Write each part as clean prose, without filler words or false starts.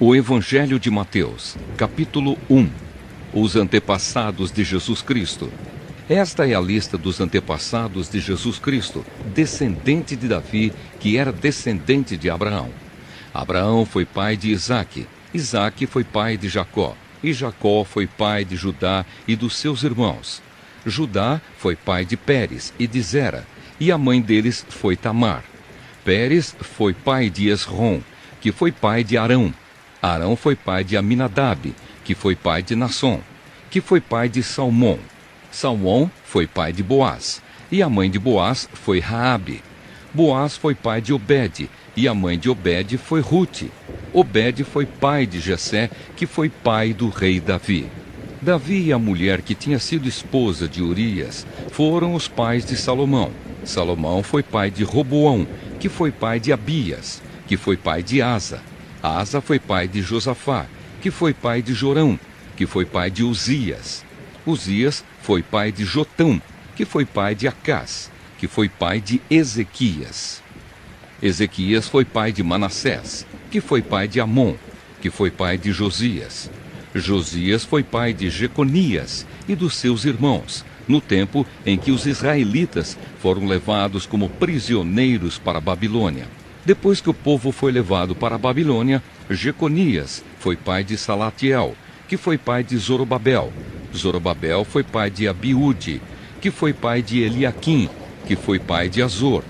O Evangelho de Mateus, capítulo 1. Os antepassados de Jesus Cristo. Esta é a lista dos antepassados de Jesus Cristo, descendente de Davi, que era descendente de Abraão. Abraão foi pai de Isaque, Isaque foi pai de Jacó, e Jacó foi pai de Judá e dos seus irmãos. Judá foi pai de Pérez e de Zera, e a mãe deles foi Tamar. Pérez foi pai de Esrom, que foi pai de Arão. Arão foi pai de Aminadab, que foi pai de Nasson, que foi pai de Salmão. Salmão foi pai de Boaz, e a mãe de Boaz foi Raabe. Boaz foi pai de Obed, e a mãe de Obed foi Rute. Obed foi pai de Jessé, que foi pai do rei Davi. Davi e a mulher que tinha sido esposa de Urias foram os pais de Salomão. Salomão foi pai de Roboão, que foi pai de Abias, que foi pai de Asa. Asa foi pai de Josafá, que foi pai de Jorão, que foi pai de Uzias. Uzias foi pai de Jotão, que foi pai de Acás, que foi pai de Ezequias. Ezequias foi pai de Manassés, que foi pai de Amon, que foi pai de Josias. Josias foi pai de Jeconias e dos seus irmãos, no tempo em que os israelitas foram levados como prisioneiros para a Babilônia. Depois que o povo foi levado para a Babilônia, Jeconias foi pai de Salatiel, que foi pai de Zorobabel. Zorobabel foi pai de Abiúde, que foi pai de Eliaquim, que foi pai de Azor.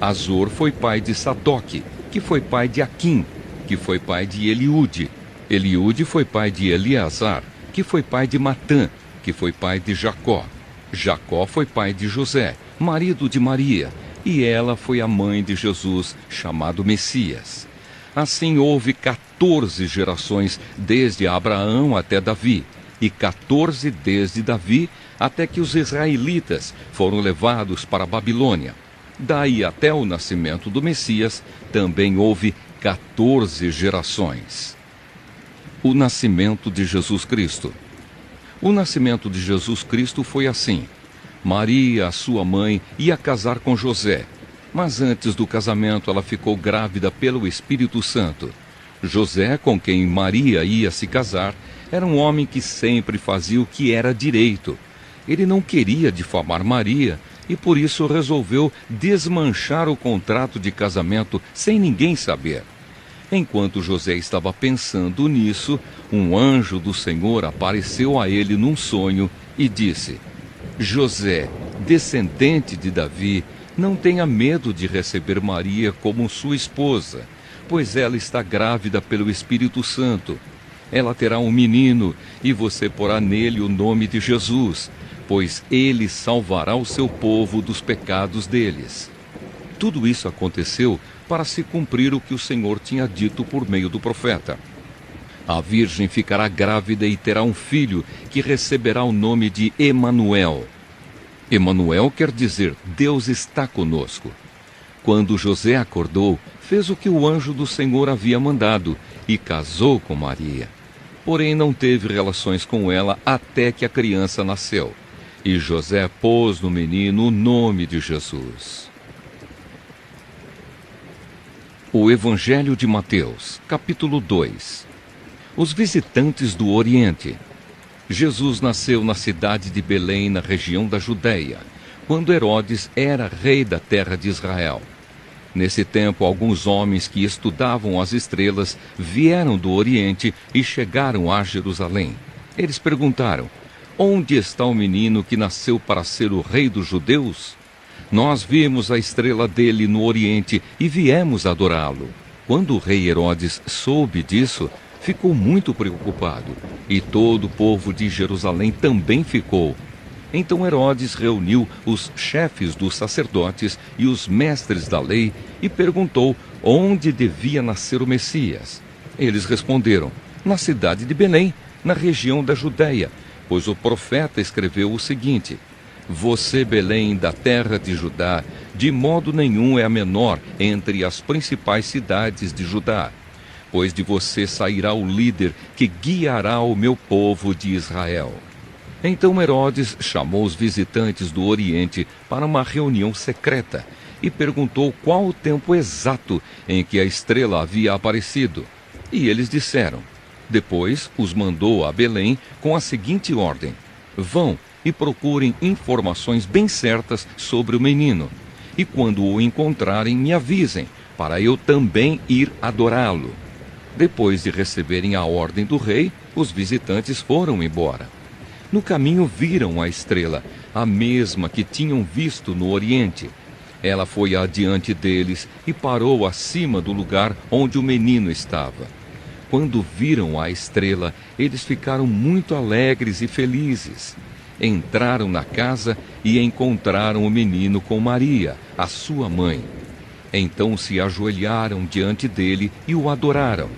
Azor foi pai de Sadoque, que foi pai de Aquim, que foi pai de Eliúde. Eliúde foi pai de Eleazar, que foi pai de Matã, que foi pai de Jacó. Jacó foi pai de José, marido de Maria, e ela foi a mãe de Jesus, chamado Messias. Assim houve 14 gerações desde Abraão até Davi, e 14 desde Davi até que os israelitas foram levados para a Babilônia. Daí até o nascimento do Messias também houve 14 gerações. O nascimento de Jesus Cristo. O nascimento de Jesus Cristo foi assim. Maria, a sua mãe, ia casar com José, mas antes do casamento ela ficou grávida pelo Espírito Santo. José, com quem Maria ia se casar, era um homem que sempre fazia o que era direito. Ele não queria difamar Maria e por isso resolveu desmanchar o contrato de casamento sem ninguém saber. Enquanto José estava pensando nisso, um anjo do Senhor apareceu a ele num sonho e disse: José, descendente de Davi, não tenha medo de receber Maria como sua esposa, pois ela está grávida pelo Espírito Santo. Ela terá um menino, e você porá nele o nome de Jesus, pois ele salvará o seu povo dos pecados deles. Tudo isso aconteceu para se cumprir o que o Senhor tinha dito por meio do profeta. A virgem ficará grávida e terá um filho, que receberá o nome de Emanuel. Emanuel quer dizer Deus está conosco. Quando José acordou, fez o que o anjo do Senhor havia mandado e casou com Maria. Porém não teve relações com ela até que a criança nasceu. E José pôs no menino o nome de Jesus. O Evangelho de Mateus, capítulo 2. Os visitantes do Oriente. Jesus nasceu na cidade de Belém, na região da Judéia, quando Herodes era rei da terra de Israel. Nesse tempo, alguns homens que estudavam as estrelas vieram do Oriente e chegaram a Jerusalém. Eles perguntaram: onde está o menino que nasceu para ser o rei dos judeus? Nós vimos a estrela dele no Oriente e viemos adorá-lo. Quando o rei Herodes soube disso, ficou muito preocupado, e todo o povo de Jerusalém também ficou. Então Herodes reuniu os chefes dos sacerdotes e os mestres da lei e perguntou onde devia nascer o Messias. Eles responderam: na cidade de Belém, na região da Judéia, pois o profeta escreveu o seguinte: você, Belém, da terra de Judá, de modo nenhum é a menor entre as principais cidades de Judá, pois de você sairá o líder que guiará o meu povo de Israel. Então Herodes chamou os visitantes do Oriente para uma reunião secreta e perguntou qual o tempo exato em que a estrela havia aparecido. E eles disseram. Depois os mandou a Belém com a seguinte ordem: vão e procurem informações bem certas sobre o menino. E quando o encontrarem, me avisem, para eu também ir adorá-lo. Depois de receberem a ordem do rei, os visitantes foram embora. No caminho viram a estrela, a mesma que tinham visto no Oriente. Ela foi adiante deles e parou acima do lugar onde o menino estava. Quando viram a estrela, eles ficaram muito alegres e felizes. Entraram na casa e encontraram o menino com Maria, a sua mãe. Então se ajoelharam diante dele e o adoraram.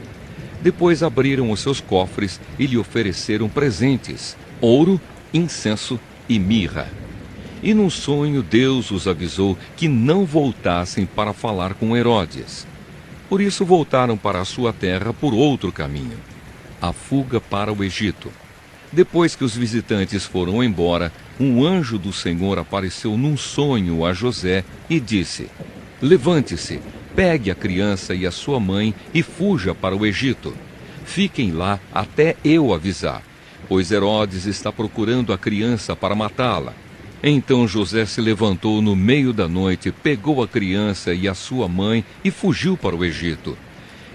Depois abriram os seus cofres e lhe ofereceram presentes: ouro, incenso e mirra. E num sonho Deus os avisou que não voltassem para falar com Herodes. Por isso voltaram para a sua terra por outro caminho, a fuga para o Egito. Depois que os visitantes foram embora, um anjo do Senhor apareceu num sonho a José e disse: levante-se, pegue a criança e a sua mãe e fuja para o Egito. Fiquem lá até eu avisar, pois Herodes está procurando a criança para matá-la. Então José se levantou no meio da noite, pegou a criança e a sua mãe e fugiu para o Egito.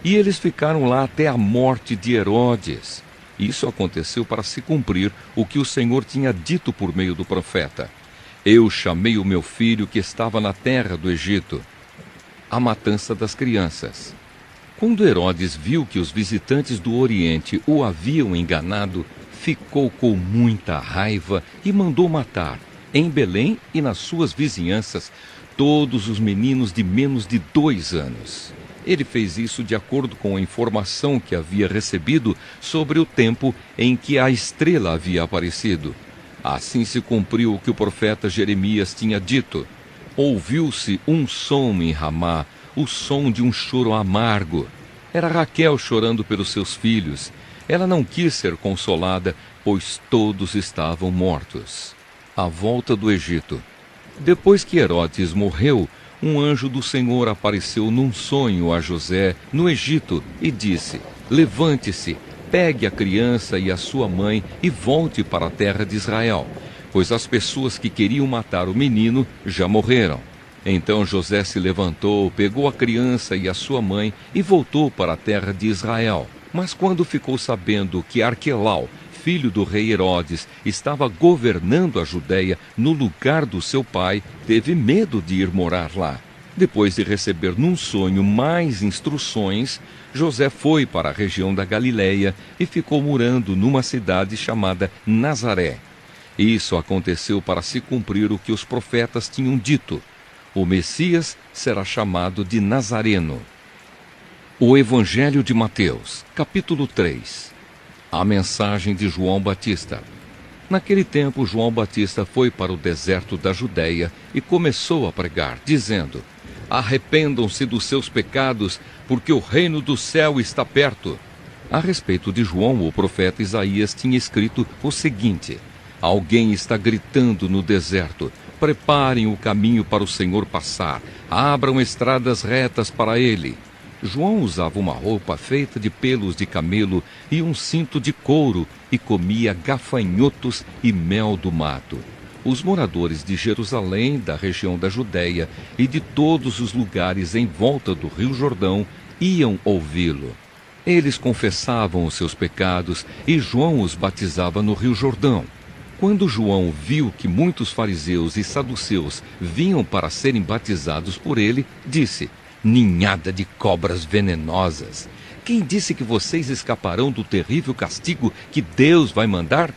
E eles ficaram lá até a morte de Herodes. Isso aconteceu para se cumprir o que o Senhor tinha dito por meio do profeta: eu chamei o meu filho que estava na terra do Egito. A matança das crianças. Quando Herodes viu que os visitantes do Oriente o haviam enganado, ficou com muita raiva e mandou matar, em Belém e nas suas vizinhanças, todos os meninos de menos de 2 anos. Ele fez isso de acordo com a informação que havia recebido sobre o tempo em que a estrela havia aparecido. Assim se cumpriu o que o profeta Jeremias tinha dito: ouviu-se um som em Ramá, o som de um choro amargo. Era Raquel chorando pelos seus filhos. Ela não quis ser consolada, pois todos estavam mortos. A volta do Egito. Depois que Herodes morreu, um anjo do Senhor apareceu num sonho a José, no Egito, e disse: levante-se, pegue a criança e a sua mãe e volte para a terra de Israel, pois as pessoas que queriam matar o menino já morreram. Então José se levantou, pegou a criança e a sua mãe e voltou para a terra de Israel. Mas quando ficou sabendo que Arquelau, filho do rei Herodes, estava governando a Judéia no lugar do seu pai, teve medo de ir morar lá. Depois de receber num sonho mais instruções, José foi para a região da Galiléia e ficou morando numa cidade chamada Nazaré. Isso aconteceu para se cumprir o que os profetas tinham dito: o Messias será chamado de Nazareno. O Evangelho de Mateus, capítulo 3. A mensagem de João Batista. Naquele tempo, João Batista foi para o deserto da Judéia e começou a pregar, dizendo: arrependam-se dos seus pecados, porque o reino do céu está perto. A respeito de João, o profeta Isaías tinha escrito o seguinte: alguém está gritando no deserto: preparem o caminho para o Senhor passar, abram estradas retas para ele. João usava uma roupa feita de pelos de camelo e um cinto de couro e comia gafanhotos e mel do mato. Os moradores de Jerusalém, da região da Judéia e de todos os lugares em volta do Rio Jordão iam ouvi-lo. Eles confessavam os seus pecados e João os batizava no Rio Jordão. Quando João viu que muitos fariseus e saduceus vinham para serem batizados por ele, disse: ninhada de cobras venenosas! Quem disse que vocês escaparão do terrível castigo que Deus vai mandar?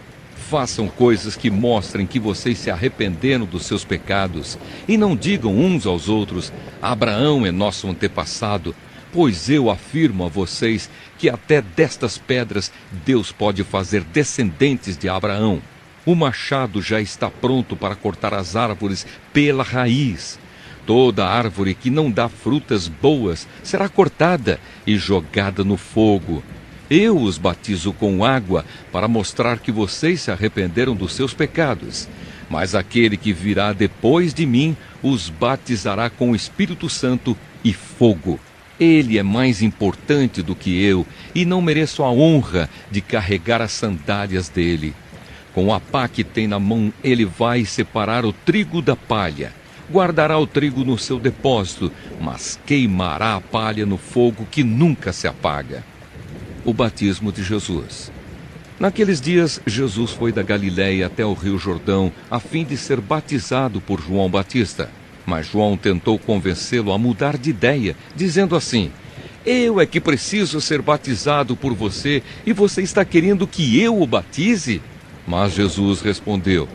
Façam coisas que mostrem que vocês se arrependeram dos seus pecados, e não digam uns aos outros: Abraão é nosso antepassado, pois eu afirmo a vocês que até destas pedras Deus pode fazer descendentes de Abraão. O machado já está pronto para cortar as árvores pela raiz. Toda árvore que não dá frutas boas será cortada e jogada no fogo. Eu os batizo com água para mostrar que vocês se arrependeram dos seus pecados. Mas aquele que virá depois de mim os batizará com o Espírito Santo e fogo. Ele é mais importante do que eu e não mereço a honra de carregar as sandálias dele. Com a pá que tem na mão, ele vai separar o trigo da palha. Guardará o trigo no seu depósito, mas queimará a palha no fogo que nunca se apaga. O batismo de Jesus. Naqueles dias, Jesus foi da Galiléia até o rio Jordão, a fim de ser batizado por João Batista. Mas João tentou convencê-lo a mudar de ideia, dizendo assim: eu é que preciso ser batizado por você, e você está querendo que eu o batize? Mas Jesus respondeu: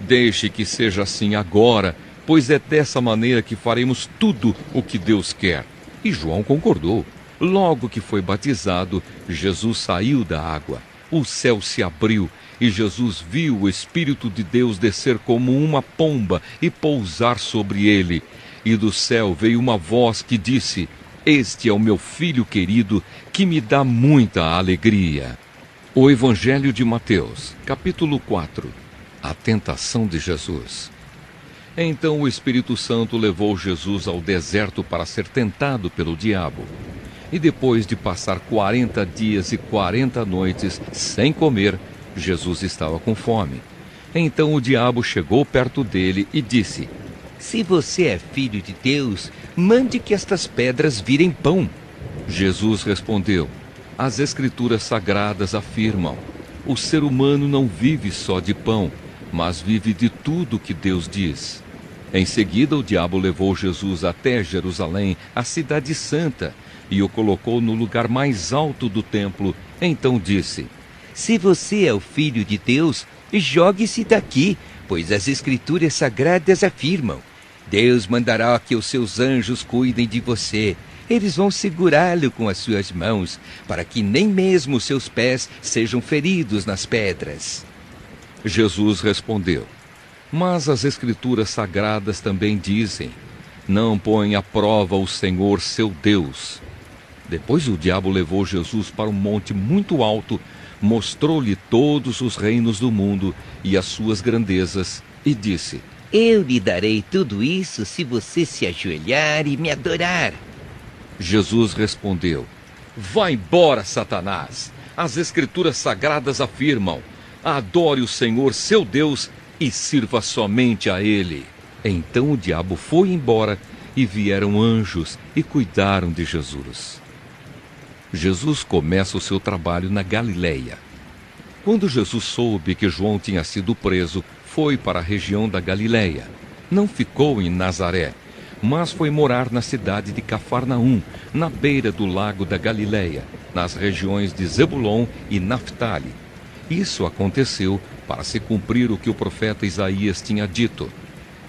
deixe que seja assim agora, pois é dessa maneira que faremos tudo o que Deus quer. E João concordou. Logo que foi batizado, Jesus saiu da água. O céu se abriu e Jesus viu o Espírito de Deus descer como uma pomba e pousar sobre ele. E do céu veio uma voz que disse: este é o meu filho querido, que me dá muita alegria. O Evangelho de Mateus, capítulo 4. A tentação de Jesus. Então o Espírito Santo levou Jesus ao deserto para ser tentado pelo diabo. E depois de passar 40 dias e 40 noites sem comer, Jesus estava com fome. Então o diabo chegou perto dele e disse: se você é filho de Deus, mande que estas pedras virem pão. Jesus respondeu: as Escrituras Sagradas afirmam: o ser humano não vive só de pão, mas vive de tudo que Deus diz. Em seguida, o diabo levou Jesus até Jerusalém, a cidade santa, e o colocou no lugar mais alto do templo. Então disse: se você é o Filho de Deus, jogue-se daqui, pois as Escrituras Sagradas afirmam: Deus mandará que os seus anjos cuidem de você. Eles vão segurá-lo com as suas mãos, para que nem mesmo os seus pés sejam feridos nas pedras. Jesus respondeu: mas as Escrituras Sagradas também dizem: não põe à prova o Senhor seu Deus. Depois o diabo levou Jesus para um monte muito alto, mostrou-lhe todos os reinos do mundo e as suas grandezas, e disse: eu lhe darei tudo isso se você se ajoelhar e me adorar. Jesus respondeu: vá embora, Satanás! As Escrituras Sagradas afirmam: adore o Senhor seu Deus e sirva somente a Ele. Então o diabo foi embora e vieram anjos e cuidaram de Jesus. Jesus começa o seu trabalho na Galiléia. Quando Jesus soube que João tinha sido preso, foi para a região da Galiléia. Não ficou em Nazaré, mas foi morar na cidade de Cafarnaum, na beira do lago da Galiléia, nas regiões de Zebulon e Naftali. Isso aconteceu para se cumprir o que o profeta Isaías tinha dito: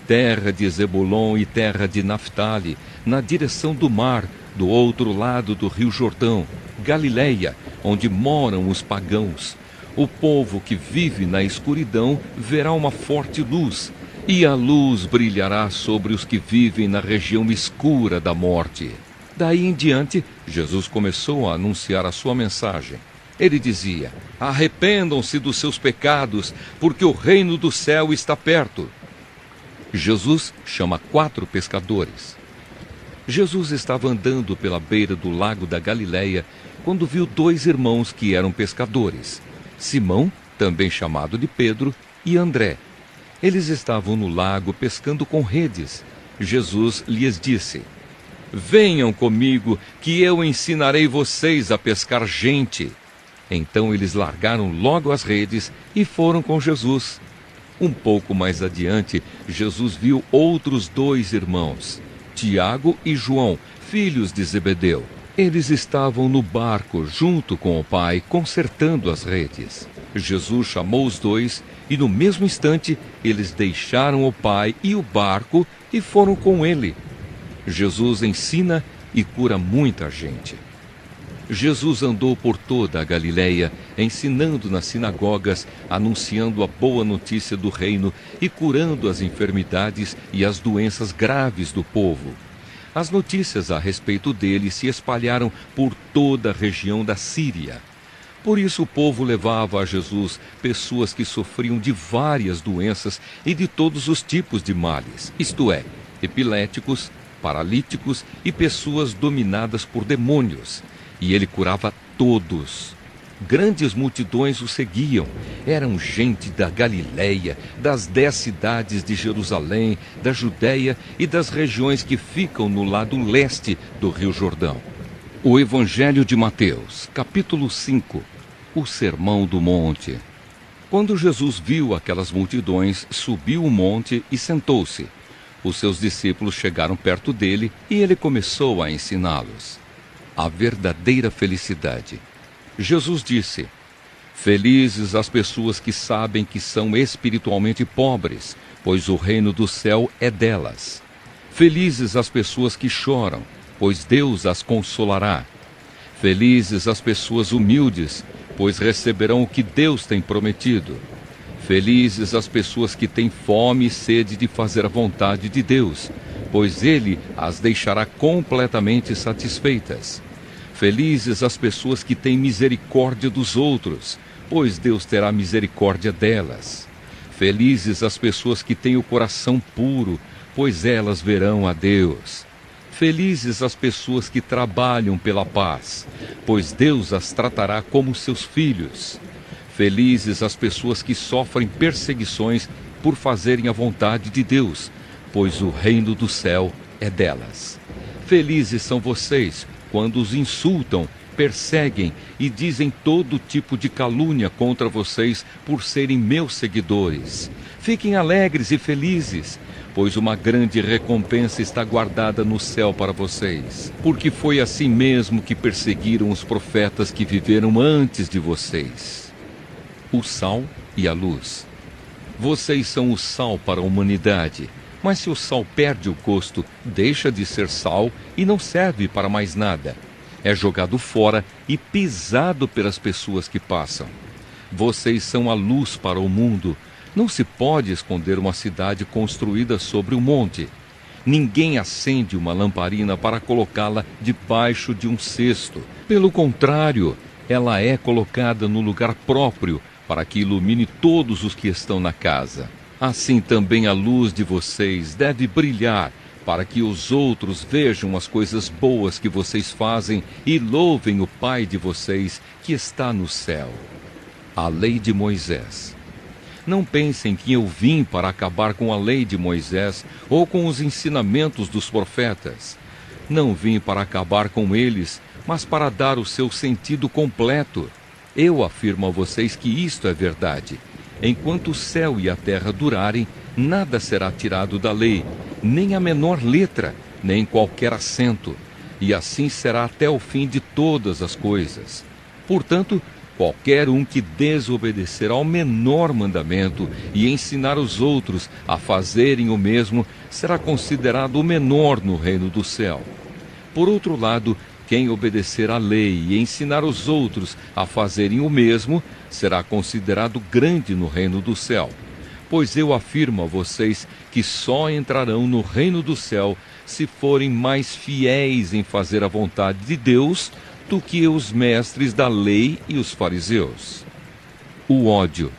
terra de Zebulon e terra de Naftali, na direção do mar, do outro lado do rio Jordão, Galiléia, onde moram os pagãos. O povo que vive na escuridão verá uma forte luz, e a luz brilhará sobre os que vivem na região escura da morte. Daí em diante, Jesus começou a anunciar a sua mensagem. Ele dizia: arrependam-se dos seus pecados, porque o reino do céu está perto. Jesus chama 4 pescadores. Jesus estava andando pela beira do lago da Galiléia quando viu 2 irmãos que eram pescadores: Simão, também chamado de Pedro, e André. Eles estavam no lago pescando com redes. Jesus lhes disse: venham comigo, que eu ensinarei vocês a pescar gente. Então eles largaram logo as redes e foram com Jesus. Um pouco mais adiante, Jesus viu outros 2 irmãos, Tiago e João, filhos de Zebedeu. Eles estavam no barco junto com o pai, consertando as redes. Jesus chamou os 2 e no mesmo instante eles deixaram o pai e o barco e foram com ele. Jesus ensina e cura muita gente. Jesus andou por toda a Galiléia, ensinando nas sinagogas, anunciando a boa notícia do reino e curando as enfermidades e as doenças graves do povo. As notícias a respeito dele se espalharam por toda a região da Síria. Por isso o povo levava a Jesus pessoas que sofriam de várias doenças e de todos os tipos de males, isto é, epiléticos, paralíticos e pessoas dominadas por demônios, e ele curava todos. Grandes multidões o seguiam. Eram gente da Galiléia, das 10 cidades de Jerusalém, da Judéia e das regiões que ficam no lado leste do Rio Jordão. O Evangelho de Mateus, capítulo 5. O Sermão do Monte. Quando Jesus viu aquelas multidões, subiu o monte e sentou-se. Os seus discípulos chegaram perto dele e ele começou a ensiná-los. A verdadeira felicidade. Jesus disse: Felizes as pessoas que sabem que são espiritualmente pobres, pois o reino do céu é delas. Felizes as pessoas que choram, pois Deus as consolará. Felizes as pessoas humildes, pois receberão o que Deus tem prometido. Felizes as pessoas que têm fome e sede de fazer a vontade de Deus, pois Ele as deixará completamente satisfeitas. Felizes as pessoas que têm misericórdia dos outros, pois Deus terá misericórdia delas. Felizes as pessoas que têm o coração puro, pois elas verão a Deus. Felizes as pessoas que trabalham pela paz, pois Deus as tratará como seus filhos. Felizes as pessoas que sofrem perseguições por fazerem a vontade de Deus, pois o reino do céu é delas. Felizes são vocês quando os insultam, perseguem e dizem todo tipo de calúnia contra vocês por serem meus seguidores. Fiquem alegres e felizes, pois uma grande recompensa está guardada no céu para vocês. Porque foi assim mesmo que perseguiram os profetas que viveram antes de vocês. O sal e a luz. Vocês são o sal para a humanidade. Mas se o sal perde o gosto, deixa de ser sal e não serve para mais nada. É jogado fora e pisado pelas pessoas que passam. Vocês são a luz para o mundo. Não se pode esconder uma cidade construída sobre um monte. Ninguém acende uma lamparina para colocá-la debaixo de um cesto. Pelo contrário, ela é colocada no lugar próprio para que ilumine todos os que estão na casa. Assim também a luz de vocês deve brilhar, para que os outros vejam as coisas boas que vocês fazem e louvem o Pai de vocês que está no céu. A lei de Moisés. Não pensem que eu vim para acabar com a lei de Moisés ou com os ensinamentos dos profetas. Não vim para acabar com eles, mas para dar o seu sentido completo. Eu afirmo a vocês que isto é verdade. Enquanto o céu e a terra durarem, nada será tirado da lei, nem a menor letra, nem qualquer acento, e assim será até o fim de todas as coisas. Portanto, qualquer um que desobedecer ao menor mandamento e ensinar os outros a fazerem o mesmo, será considerado o menor no reino do céu. Por outro lado, quem obedecer à lei e ensinar os outros a fazerem o mesmo, será considerado grande no reino do céu. Pois eu afirmo a vocês que só entrarão no reino do céu se forem mais fiéis em fazer a vontade de Deus do que os mestres da lei e os fariseus. O ódio.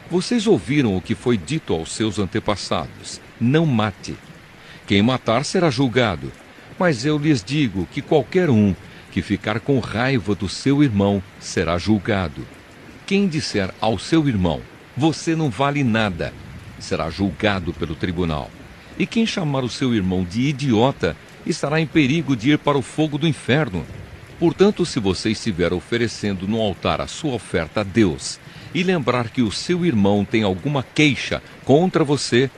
Vocês ouviram o que foi dito aos seus antepassados: não mate. Quem matar será julgado. Mas eu lhes digo que qualquer um que ficar com raiva do seu irmão será julgado. Quem disser ao seu irmão: você não vale nada, será julgado pelo tribunal. E quem chamar o seu irmão de idiota estará em perigo de ir para o fogo do inferno. Portanto, se você estiver oferecendo no altar a sua oferta a Deus e lembrar que o seu irmão tem alguma queixa contra você,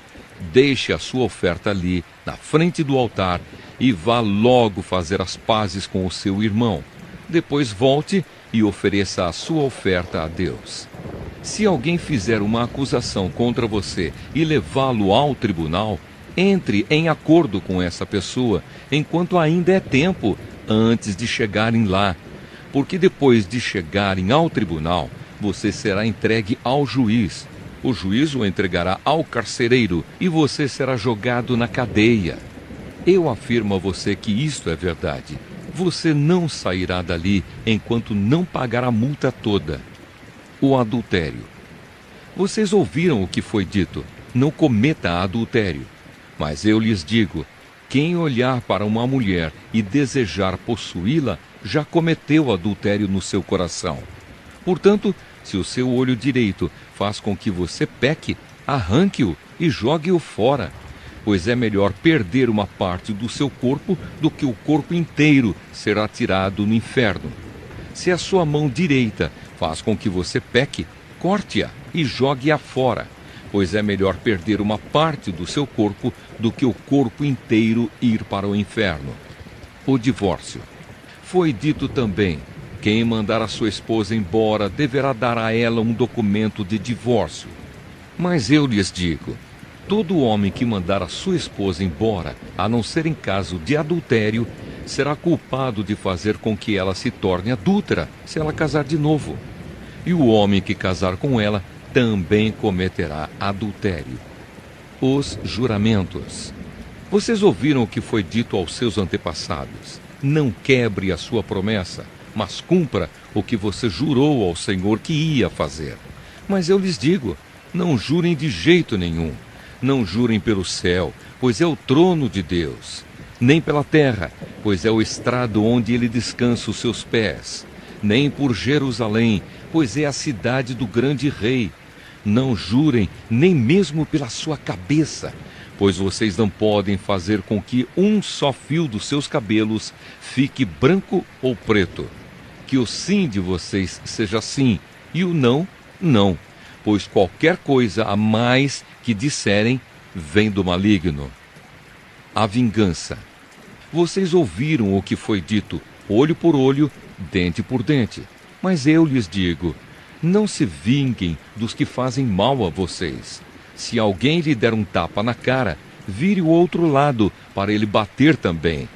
deixe a sua oferta ali, na frente do altar, e vá logo fazer as pazes com o seu irmão. Depois volte e ofereça a sua oferta a Deus. Se alguém fizer uma acusação contra você e levá-lo ao tribunal, entre em acordo com essa pessoa enquanto ainda é tempo, antes de chegarem lá. Porque depois de chegarem ao tribunal, você será entregue ao juiz. O juiz o entregará ao carcereiro e você será jogado na cadeia. Eu afirmo a você que isto é verdade. Você não sairá dali enquanto não pagar a multa toda. O adultério. Vocês ouviram o que foi dito: não cometa adultério. Mas eu lhes digo: Quem olhar para uma mulher e desejar possuí-la, já cometeu adultério no seu coração. Portanto, se o seu olho direito faz com que você peque, arranque-o e jogue-o fora, pois é melhor perder uma parte do seu corpo do que o corpo inteiro ser atirado no inferno. Se a sua mão direita faz com que você peque, corte-a e jogue-a fora, pois é melhor perder uma parte do seu corpo do que o corpo inteiro ir para o inferno. O divórcio. Foi dito também: quem mandar a sua esposa embora deverá dar a ela um documento de divórcio. Mas eu lhes digo: todo homem que mandar a sua esposa embora, a não ser em caso de adultério, será culpado de fazer com que ela se torne adúltera, se ela casar de novo. E o homem que casar com ela também cometerá adultério. Os juramentos. Vocês ouviram o que foi dito aos seus antepassados: não quebre a sua promessa, mas cumpra o que você jurou ao Senhor que ia fazer. Mas eu lhes digo: não jurem de jeito nenhum. Não jurem pelo céu, pois é o trono de Deus. Nem pela terra, pois é o estrado onde ele descansa os seus pés. Nem por Jerusalém, pois é a cidade do grande rei. Não jurem nem mesmo pela sua cabeça, pois vocês não podem fazer com que um só fio dos seus cabelos fique branco ou preto. Que o sim de vocês seja sim, e o não, não, pois qualquer coisa a mais que disserem vem do maligno. A vingança. Vocês ouviram o que foi dito: olho por olho, dente por dente. Mas eu lhes digo: não se vinguem dos que fazem mal a vocês. Se alguém lhe der um tapa na cara, vire o outro lado para ele bater também.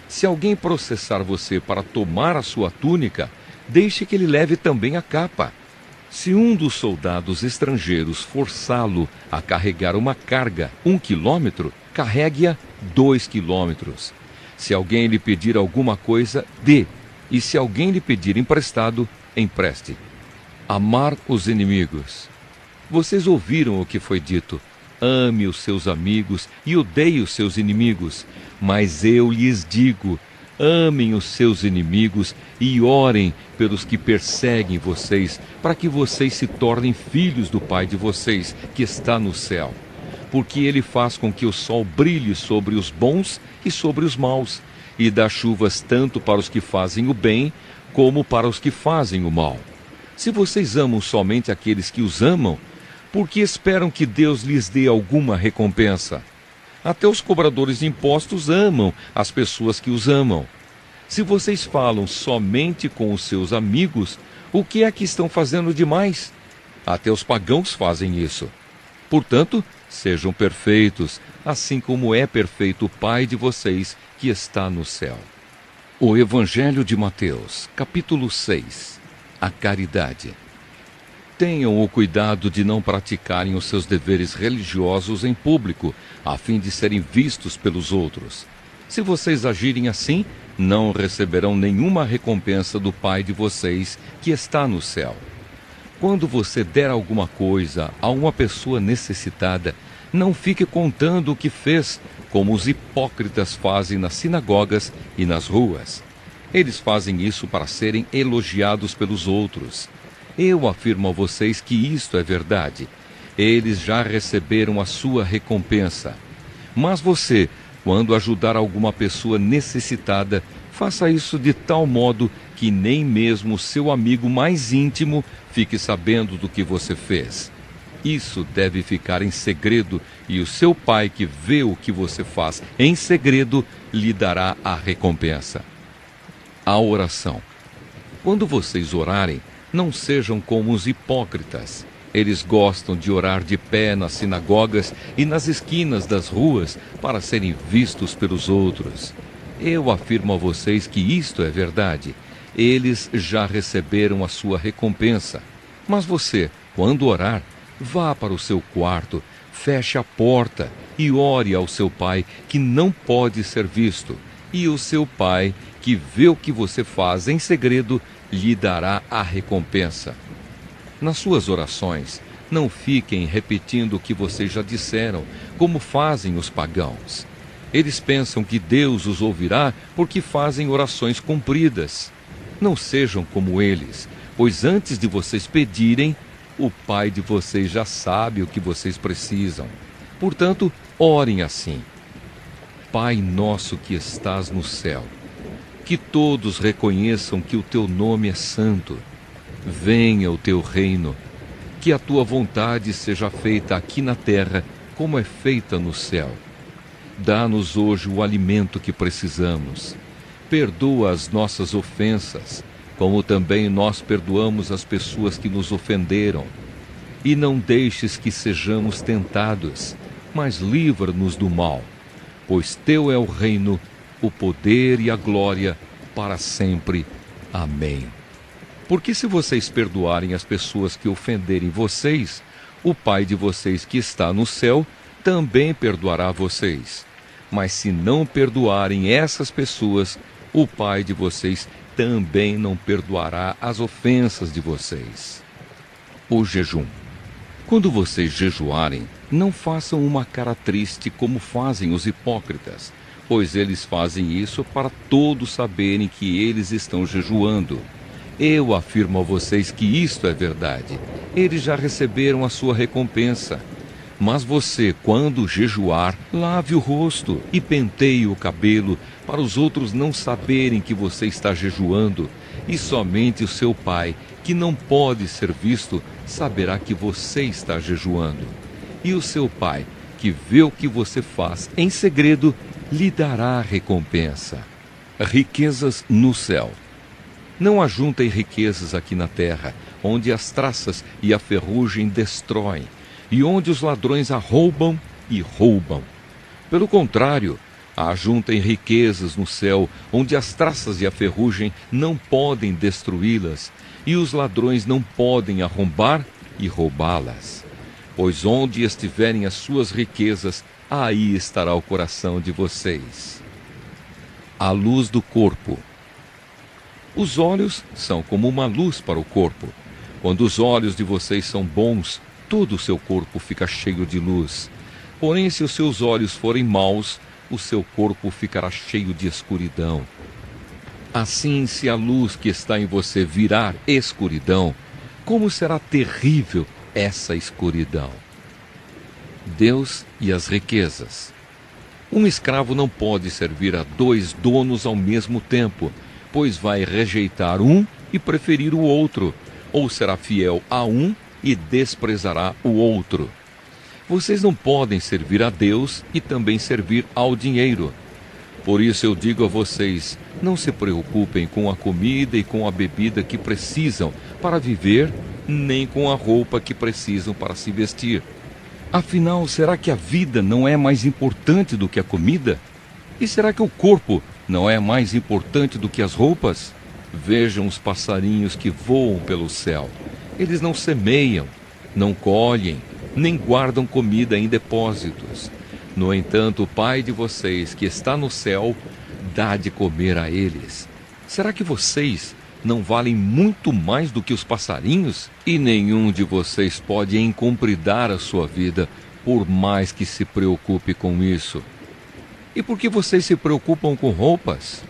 Se alguém processar você para tomar a sua túnica, deixe que ele leve também a capa. Se um dos soldados estrangeiros forçá-lo a carregar uma carga 1 quilômetro, carregue-a 2 quilômetros. Se alguém lhe pedir alguma coisa, dê. E se alguém lhe pedir emprestado, empreste. Amar os inimigos. Vocês ouviram o que foi dito: ame os seus amigos e odeie os seus inimigos. Mas eu lhes digo: amem os seus inimigos e orem pelos que perseguem vocês, para que vocês se tornem filhos do Pai de vocês, que está no céu. Porque ele faz com que o sol brilhe sobre os bons e sobre os maus, e dá chuvas tanto para os que fazem o bem, como para os que fazem o mal. Se vocês amam somente aqueles que os amam, por que esperam que Deus lhes dê alguma recompensa? Até os cobradores de impostos amam as pessoas que os amam. Se vocês falam somente com os seus amigos, o que é que estão fazendo demais? Até os pagãos fazem isso. Portanto, sejam perfeitos, assim como é perfeito o Pai de vocês que está no céu. O Evangelho de Mateus, capítulo 6. A caridade. Tenham o cuidado de não praticarem os seus deveres religiosos em público, a fim de serem vistos pelos outros. Se vocês agirem assim, não receberão nenhuma recompensa do Pai de vocês que está no céu. Quando você der alguma coisa a uma pessoa necessitada, não fique contando o que fez, como os hipócritas fazem nas sinagogas e nas ruas. Eles fazem isso para serem elogiados pelos outros. Eu afirmo a vocês que isto é verdade. Eles já receberam a sua recompensa. Mas você, quando ajudar alguma pessoa necessitada, faça isso de tal modo que nem mesmo seu amigo mais íntimo fique sabendo do que você fez. Isso deve ficar em segredo, e o seu Pai que vê o que você faz em segredo lhe dará a recompensa. A oração. Quando vocês orarem, não sejam como os hipócritas. Eles gostam de orar de pé nas sinagogas e nas esquinas das ruas para serem vistos pelos outros. Eu afirmo a vocês que isto é verdade. Eles já receberam a sua recompensa. Mas você, quando orar, vá para o seu quarto, feche a porta e ore ao seu Pai, que não pode ser visto. E o seu Pai, que vê o que você faz em segredo, lhe dará a recompensa. Nas suas orações, não fiquem repetindo o que vocês já disseram, como fazem os pagãos. Eles pensam que Deus os ouvirá porque fazem orações compridas. Não sejam como eles, pois antes de vocês pedirem, o Pai de vocês já sabe o que vocês precisam. Portanto, orem assim: Pai nosso que estás no céu, que todos reconheçam que o teu nome é santo. Venha o teu reino, que a tua vontade seja feita aqui na terra como é feita no céu. Dá-nos hoje o alimento que precisamos. Perdoa as nossas ofensas, como também nós perdoamos as pessoas que nos ofenderam. E não deixes que sejamos tentados, mas livra-nos do mal, pois teu é o reino, o poder e a glória para sempre. Amém. Porque se vocês perdoarem as pessoas que ofenderem vocês, o Pai de vocês que está no céu também perdoará vocês. Mas se não perdoarem essas pessoas, o Pai de vocês também não perdoará as ofensas de vocês. O jejum. Quando vocês jejuarem, não façam uma cara triste como fazem os hipócritas, pois eles fazem isso para todos saberem que eles estão jejuando. Eu afirmo a vocês que isto é verdade. Eles já receberam a sua recompensa. Mas você, quando jejuar, lave o rosto e penteie o cabelo, para os outros não saberem que você está jejuando, e somente o seu Pai, que não pode ser visto, saberá que você está jejuando. E o seu Pai, que vê o que você faz em segredo, lhe dará a recompensa. Riquezas no céu. Não ajuntem riquezas aqui na terra, onde as traças e a ferrugem destroem, e onde os ladrões arrombam e roubam. Pelo contrário, ajuntem riquezas no céu, onde as traças e a ferrugem não podem destruí-las, e os ladrões não podem arrombar e roubá-las. Pois onde estiverem as suas riquezas, aí estará o coração de vocês. A luz do corpo. Os olhos são como uma luz para o corpo. Quando os olhos de vocês são bons, todo o seu corpo fica cheio de luz. Porém, se os seus olhos forem maus, o seu corpo ficará cheio de escuridão. Assim, se a luz que está em você virar escuridão, como será terrível essa escuridão? Deus e as riquezas. Um escravo não pode servir a 2 donos ao mesmo tempo, pois vai rejeitar um e preferir o outro, ou será fiel a um e desprezará o outro. Vocês não podem servir a Deus e também servir ao dinheiro. Por isso eu digo a vocês, não se preocupem com a comida e com a bebida que precisam para viver, nem com a roupa que precisam para se vestir. Afinal, será que a vida não é mais importante do que a comida? E será que o corpo não é mais importante do que as roupas? Vejam os passarinhos que voam pelo céu. Eles não semeiam, não colhem, nem guardam comida em depósitos. No entanto, o Pai de vocês, que está no céu, dá de comer a eles. Será que vocês não valem muito mais do que os passarinhos? E nenhum de vocês pode encompridar a sua vida, por mais que se preocupe com isso. E por que vocês se preocupam com roupas?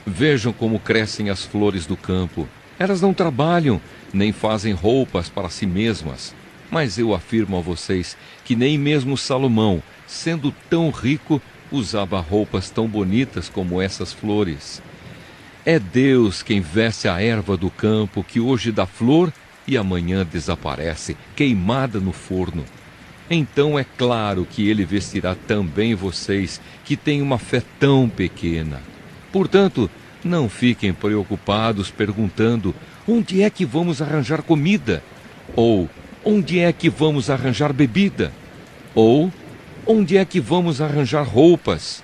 Vejam como crescem as flores do campo. Elas não trabalham, nem fazem roupas para si mesmas. Mas eu afirmo a vocês que nem mesmo Salomão, sendo tão rico, usava roupas tão bonitas como essas flores. É Deus quem veste a erva do campo, que hoje dá flor e amanhã desaparece, queimada no forno. Então é claro que Ele vestirá também vocês, que têm uma fé tão pequena. Portanto, não fiquem preocupados perguntando: onde é que vamos arranjar comida? Ou onde é que vamos arranjar bebida? Ou onde é que vamos arranjar roupas?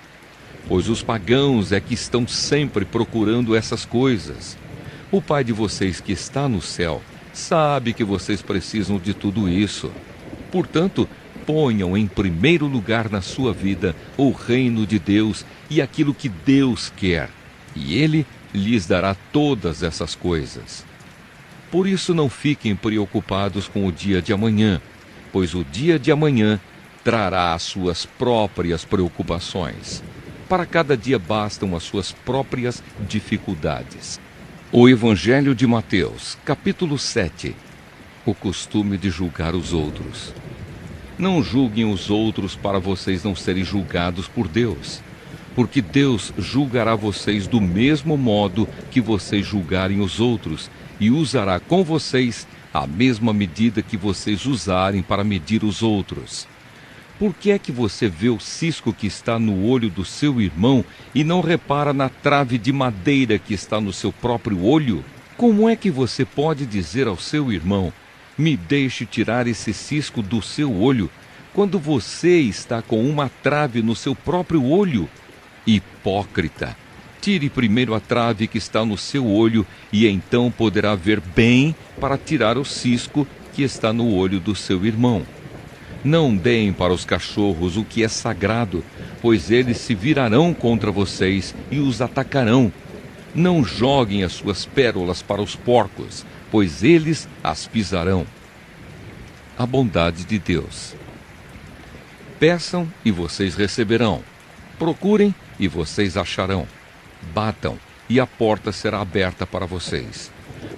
Pois os pagãos é que estão sempre procurando essas coisas. O Pai de vocês que está no céu sabe que vocês precisam de tudo isso. Portanto, ponham em primeiro lugar na sua vida o reino de Deus e aquilo que Deus quer, e Ele lhes dará todas essas coisas. Por isso não fiquem preocupados com o dia de amanhã, pois o dia de amanhã trará as suas próprias preocupações. Para cada dia bastam as suas próprias dificuldades. O Evangelho de Mateus, capítulo 7. O costume de julgar os outros. Não julguem os outros para vocês não serem julgados por Deus, porque Deus julgará vocês do mesmo modo que vocês julgarem os outros, e usará com vocês a mesma medida que vocês usarem para medir os outros. Por que é que você vê o cisco que está no olho do seu irmão e não repara na trave de madeira que está no seu próprio olho? Como é que você pode dizer ao seu irmão: me deixe tirar esse cisco do seu olho, quando você está com uma trave no seu próprio olho? Hipócrita! Tire primeiro a trave que está no seu olho, e então poderá ver bem para tirar o cisco que está no olho do seu irmão. Não deem para os cachorros o que é sagrado, pois eles se virarão contra vocês e os atacarão. Não joguem as suas pérolas para os porcos, pois eles as pisarão. A bondade de Deus. Peçam e vocês receberão. Procurem e vocês acharão. Batam e a porta será aberta para vocês.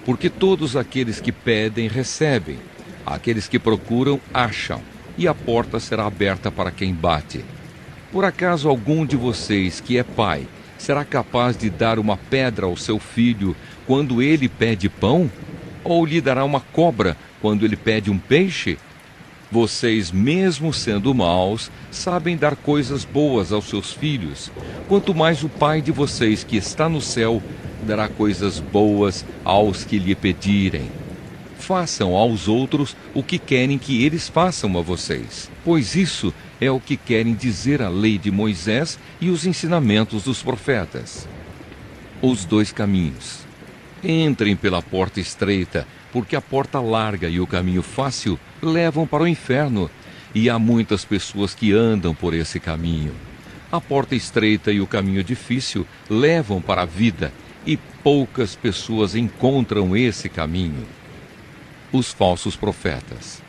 Porque todos aqueles que pedem, recebem. Aqueles que procuram, acham. E a porta será aberta para quem bate. Por acaso algum de vocês que é pai será capaz de dar uma pedra ao seu filho quando ele pede pão? Ou lhe dará uma cobra quando ele pede um peixe? Vocês, mesmo sendo maus, sabem dar coisas boas aos seus filhos. Quanto mais o Pai de vocês que está no céu dará coisas boas aos que lhe pedirem. Façam aos outros o que querem que eles façam a vocês, pois isso é o que querem dizer a lei de Moisés e os ensinamentos dos profetas. Os dois caminhos. Entrem pela porta estreita, porque a porta larga e o caminho fácil levam para o inferno, e há muitas pessoas que andam por esse caminho. A porta estreita e o caminho difícil levam para a vida, e poucas pessoas encontram esse caminho. Os falsos profetas.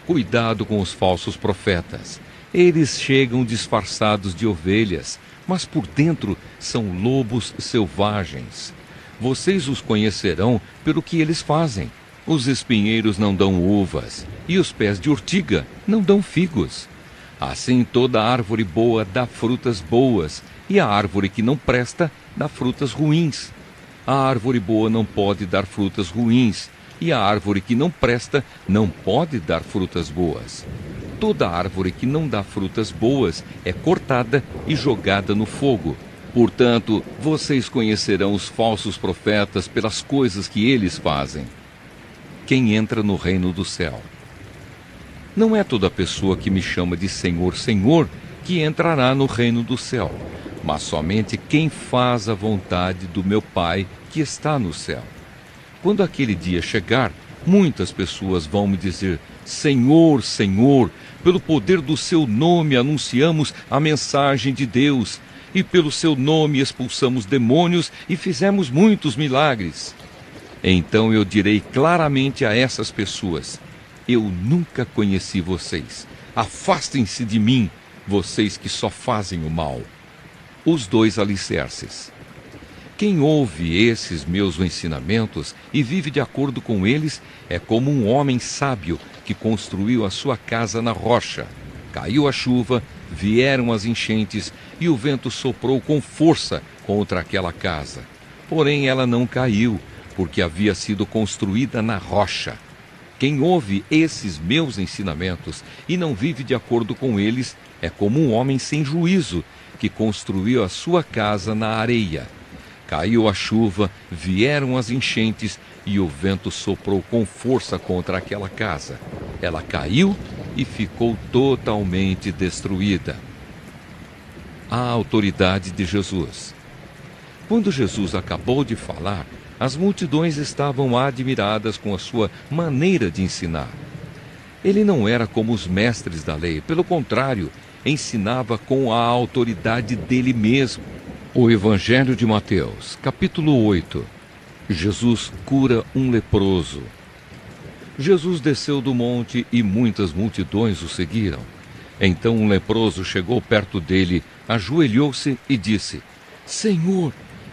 Cuidado com os falsos profetas. Eles chegam disfarçados de ovelhas, mas por dentro são lobos selvagens. Vocês os conhecerão pelo que eles fazem. Os espinheiros não dão uvas, e os pés de urtiga não dão figos. Assim toda árvore boa dá frutas boas, e a árvore que não presta dá frutas ruins. A árvore boa não pode dar frutas ruins, e a árvore que não presta não pode dar frutas boas. Toda árvore que não dá frutas boas é cortada e jogada no fogo. Portanto, vocês conhecerão os falsos profetas pelas coisas que eles fazem. Quem entra no reino do céu. Não é toda pessoa que me chama de Senhor, Senhor, que entrará no reino do céu, mas somente quem faz a vontade do meu Pai que está no céu. Quando aquele dia chegar, muitas pessoas vão me dizer: Senhor, Senhor, pelo poder do seu nome anunciamos a mensagem de Deus, e pelo seu nome expulsamos demônios e fizemos muitos milagres. Então eu direi claramente a essas pessoas: eu nunca conheci vocês. Afastem-se de mim, vocês que só fazem o mal. Os dois alicerces. Quem ouve esses meus ensinamentos e vive de acordo com eles é como um homem sábio que construiu a sua casa na rocha. Caiu a chuva, vieram as enchentes e o vento soprou com força contra aquela casa. Porém ela não caiu, porque havia sido construída na rocha. Quem ouve esses meus ensinamentos e não vive de acordo com eles é como um homem sem juízo que construiu a sua casa na areia. Caiu a chuva, vieram as enchentes e o vento soprou com força contra aquela casa. Ela caiu e ficou totalmente destruída. A autoridade de Jesus. Quando Jesus acabou de falar, as multidões estavam admiradas com a sua maneira de ensinar. Ele não era como os mestres da lei, pelo contrário, ensinava com a autoridade dele mesmo. O Evangelho de Mateus, capítulo 8. Jesus cura um leproso. Jesus desceu do monte e muitas multidões o seguiram. Então um leproso chegou perto dele, ajoelhou-se e disse: Senhor,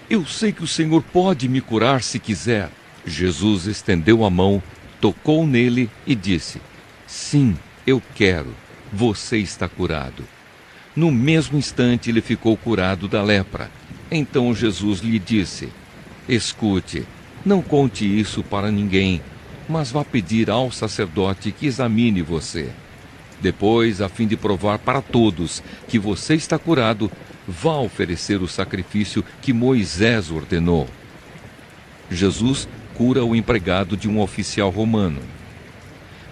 eu sei que o Senhor pode me curar se quiser. Jesus estendeu a mão, tocou nele e disse: Sim, eu quero, você está curado. No mesmo instante ele ficou curado da lepra. Então Jesus lhe disse: Escute, não conte isso para ninguém, mas vá pedir ao sacerdote que examine você. Depois, a fim de provar para todos que você está curado, vá oferecer o sacrifício que Moisés ordenou. Jesus cura o empregado de um oficial romano.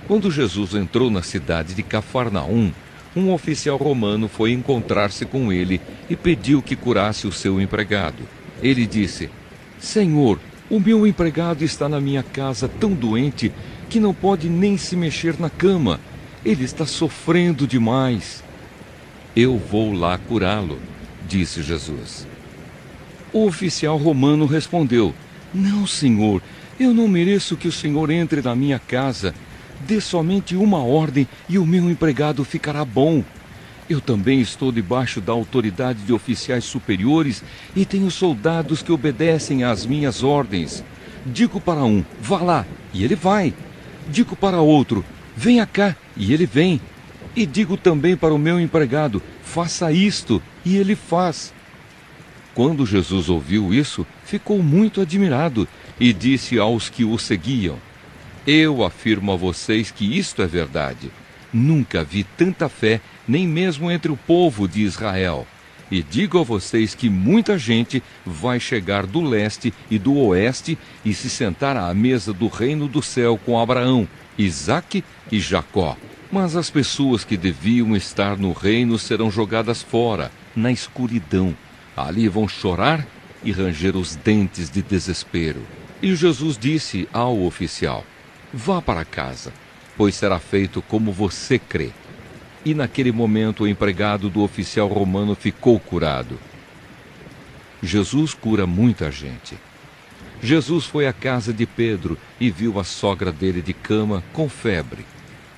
Quando Jesus entrou na cidade de Cafarnaum, um oficial romano foi encontrar-se com ele e pediu que curasse o seu empregado. Ele disse: Senhor, o meu empregado está na minha casa tão doente que não pode nem se mexer na cama. Ele está sofrendo demais. Eu vou lá curá-lo, disse Jesus. O oficial romano respondeu: Não, senhor, eu não mereço que o senhor entre na minha casa. Dê somente uma ordem e o meu empregado ficará bom. Eu também estou debaixo da autoridade de oficiais superiores e tenho soldados que obedecem às minhas ordens. Digo para um: vá lá, e ele vai. Digo para outro: venha cá, e ele vem. E digo também para o meu empregado: faça isto, e ele faz. Quando Jesus ouviu isso, ficou muito admirado e disse aos que o seguiam: Eu afirmo a vocês que isto é verdade. Nunca vi tanta fé, nem mesmo entre o povo de Israel. E digo a vocês que muita gente vai chegar do leste e do oeste e se sentar à mesa do reino do céu com Abraão, Isaque e Jacó. Mas as pessoas que deviam estar no reino serão jogadas fora, na escuridão. Ali vão chorar e ranger os dentes de desespero. E Jesus disse ao oficial: Vá para casa, pois será feito como você crê. E naquele momento o empregado do oficial romano ficou curado. Jesus cura muita gente. Jesus foi à casa de Pedro e viu a sogra dele de cama com febre.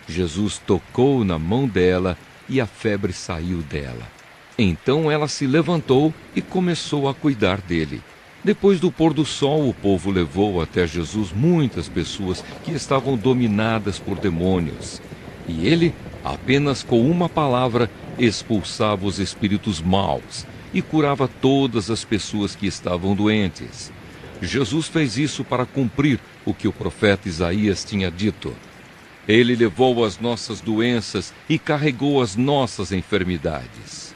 Jesus tocou na mão dela e a febre saiu dela. Então ela se levantou e começou a cuidar dele. Depois do pôr do sol, o povo levou até Jesus muitas pessoas que estavam dominadas por demônios. E ele, apenas com uma palavra, expulsava os espíritos maus e curava todas as pessoas que estavam doentes. Jesus fez isso para cumprir o que o profeta Isaías tinha dito. Ele levou as nossas doenças e carregou as nossas enfermidades.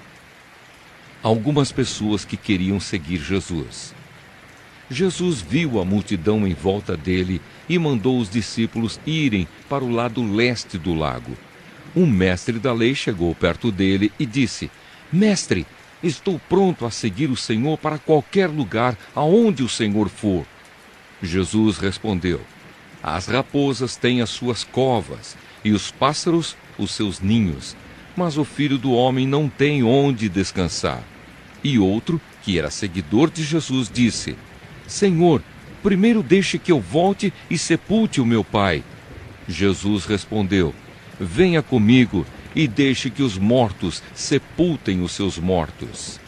Algumas pessoas que queriam seguir Jesus. Jesus viu a multidão em volta dele e mandou os discípulos irem para o lado leste do lago. Um mestre da lei chegou perto dele e disse: Mestre, estou pronto a seguir o Senhor para qualquer lugar aonde o Senhor for. Jesus respondeu: As raposas têm as suas covas e os pássaros os seus ninhos, mas o Filho do Homem não tem onde descansar. E outro, que era seguidor de Jesus, disse: Senhor, primeiro deixe que eu volte e sepulte o meu pai. Jesus respondeu: Venha comigo e deixe que os mortos sepultem os seus mortos.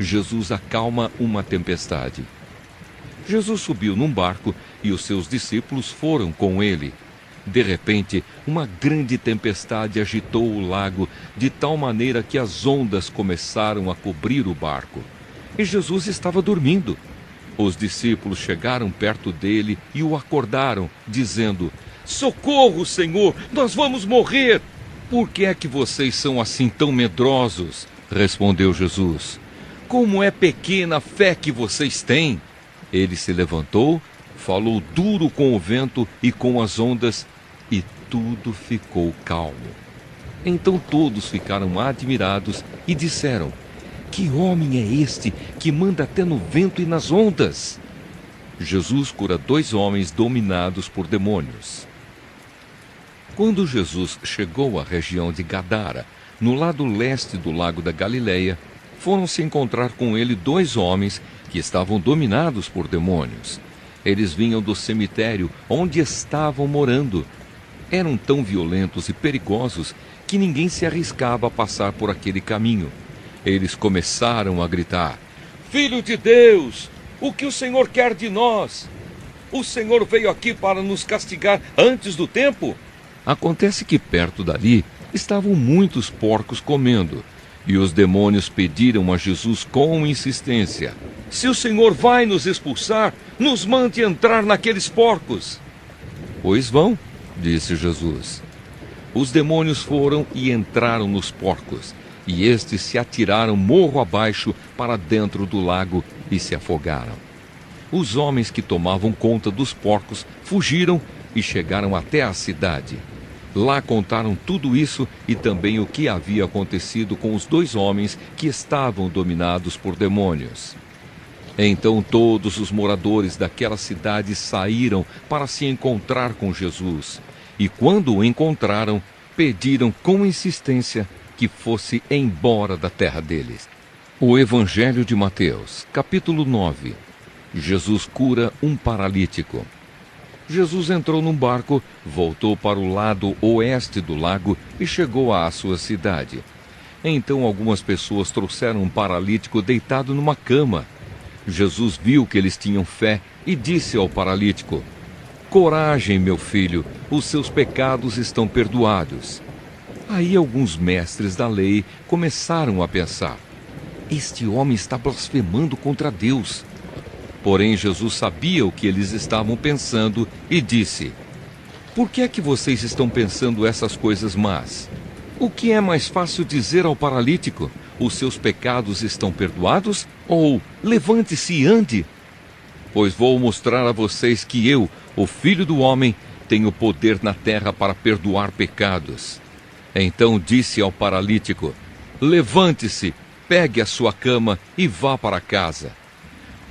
Jesus acalma uma tempestade. Jesus subiu num barco e os seus discípulos foram com ele. De repente, uma grande tempestade agitou o lago, de tal maneira que as ondas começaram a cobrir o barco. E Jesus estava dormindo. Os discípulos chegaram perto dele e o acordaram, dizendo: Socorro, Senhor, nós vamos morrer! Por que é que vocês são assim tão medrosos? Respondeu Jesus. Como é pequena a fé que vocês têm! Ele se levantou, falou duro com o vento e com as ondas, e tudo ficou calmo. Então todos ficaram admirados e disseram: Que homem é este que manda até no vento e nas ondas? Jesus cura 2 homens dominados por demônios. Quando Jesus chegou à região de Gadara, no lado leste do lago da Galileia, foram se encontrar com ele 2 homens que estavam dominados por demônios. Eles vinham do cemitério onde estavam morando. Eram tão violentos e perigosos que ninguém se arriscava a passar por aquele caminho. Eles começaram a gritar: Filho de Deus, o que o Senhor quer de nós? O Senhor veio aqui para nos castigar antes do tempo? Acontece que perto dali estavam muitos porcos comendo, e os demônios pediram a Jesus com insistência: Se o Senhor vai nos expulsar, nos mande entrar naqueles porcos. Pois vão, disse Jesus. Os demônios foram e entraram nos porcos, e estes se atiraram morro abaixo para dentro do lago e se afogaram. Os homens que tomavam conta dos porcos fugiram e chegaram até a cidade. Lá contaram tudo isso e também o que havia acontecido com os 2 homens que estavam dominados por demônios. Então todos os moradores daquela cidade saíram para se encontrar com Jesus. E quando o encontraram, pediram com insistência que fosse embora da terra deles. O Evangelho de Mateus, capítulo 9. Jesus cura um paralítico. Jesus entrou num barco, voltou para o lado oeste do lago e chegou à sua cidade. Então algumas pessoas trouxeram um paralítico deitado numa cama. Jesus viu que eles tinham fé e disse ao paralítico: Coragem, meu filho, os seus pecados estão perdoados. Aí alguns mestres da lei começaram a pensar: Este homem está blasfemando contra Deus. Porém, Jesus sabia o que eles estavam pensando e disse: Por que é que vocês estão pensando essas coisas más? O que é mais fácil dizer ao paralítico: Os seus pecados estão perdoados? Ou levante-se e ande? Pois vou mostrar a vocês que eu, o Filho do Homem, tenho poder na terra para perdoar pecados. Então disse ao paralítico: Levante-se, pegue a sua cama e vá para casa.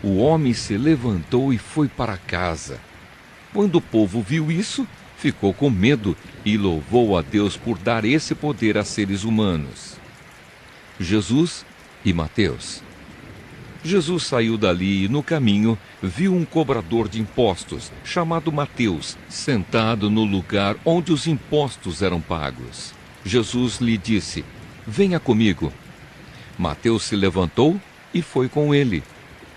O homem se levantou e foi para casa. Quando o povo viu isso, ficou com medo e louvou a Deus por dar esse poder a seres humanos. Jesus e Mateus. Jesus saiu dali e, no caminho, viu um cobrador de impostos, chamado Mateus, sentado no lugar onde os impostos eram pagos. Jesus lhe disse: Venha comigo. Mateus se levantou e foi com ele.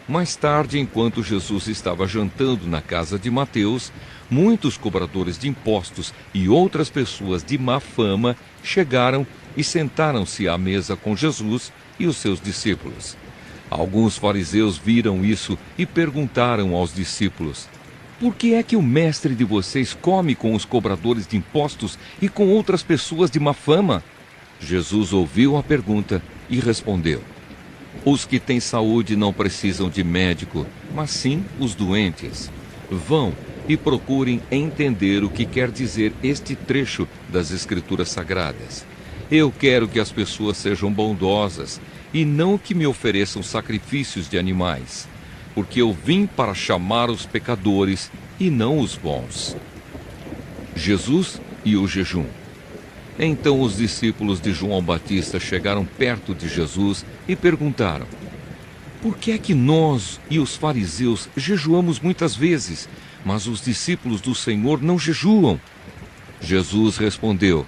Mais tarde, enquanto Jesus estava jantando na casa de Mateus, muitos cobradores de impostos e outras pessoas de má fama chegaram e sentaram-se à mesa com Jesus e os seus discípulos. Alguns fariseus viram isso e perguntaram aos discípulos: Por que é que o mestre de vocês come com os cobradores de impostos e com outras pessoas de má fama? Jesus ouviu a pergunta e respondeu: Os que têm saúde não precisam de médico, mas sim os doentes. Vão e procurem entender o que quer dizer este trecho das Escrituras Sagradas. Eu quero que as pessoas sejam bondosas e não que me ofereçam sacrifícios de animais, porque eu vim para chamar os pecadores e não os bons. Jesus e o jejum. Então os discípulos de João Batista chegaram perto de Jesus e perguntaram: Por que é que nós e os fariseus jejuamos muitas vezes, mas os discípulos do Senhor não jejuam? Jesus respondeu: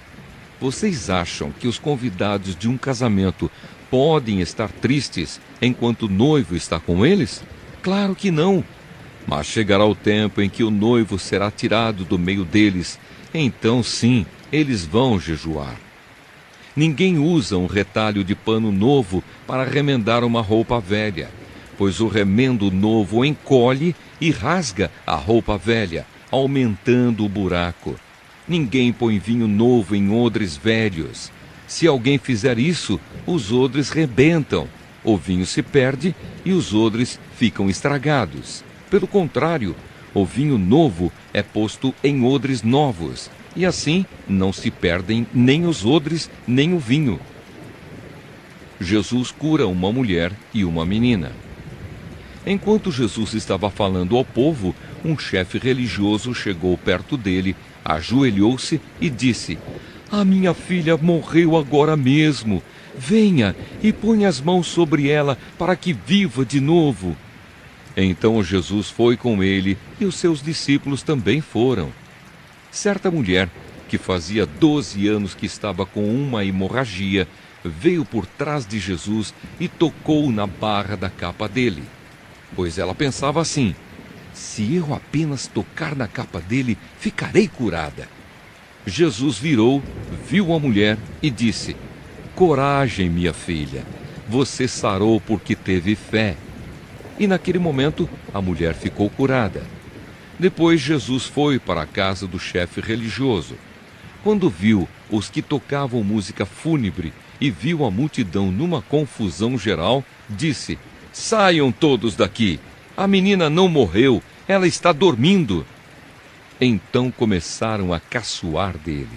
Vocês acham que os convidados de um casamento podem estar tristes enquanto o noivo está com eles? Claro que não. Mas chegará o tempo em que o noivo será tirado do meio deles. Então sim, eles vão jejuar. Ninguém usa um retalho de pano novo para remendar uma roupa velha, pois o remendo novo encolhe e rasga a roupa velha, aumentando o buraco. Ninguém põe vinho novo em odres velhos. Se alguém fizer isso, os odres rebentam, o vinho se perde e os odres ficam estragados. Pelo contrário, o vinho novo é posto em odres novos, e assim não se perdem nem os odres, nem o vinho. Jesus cura uma mulher e uma menina. Enquanto Jesus estava falando ao povo, um chefe religioso chegou perto dele, ajoelhou-se e disse: A minha filha morreu agora mesmo. Venha e ponha as mãos sobre ela para que viva de novo. Então Jesus foi com ele e os seus discípulos também foram. Certa mulher, que fazia 12 anos que estava com uma hemorragia, veio por trás de Jesus e tocou na barra da capa dele. Pois ela pensava assim: se eu apenas tocar na capa dele, ficarei curada. Jesus virou, viu a mulher e disse: coragem, minha filha, você sarou porque teve fé. E naquele momento a mulher ficou curada. Depois Jesus foi para a casa do chefe religioso. Quando viu os que tocavam música fúnebre e viu a multidão numa confusão geral, disse: saiam todos daqui, a menina não morreu, ela está dormindo. Então começaram a caçoar dele.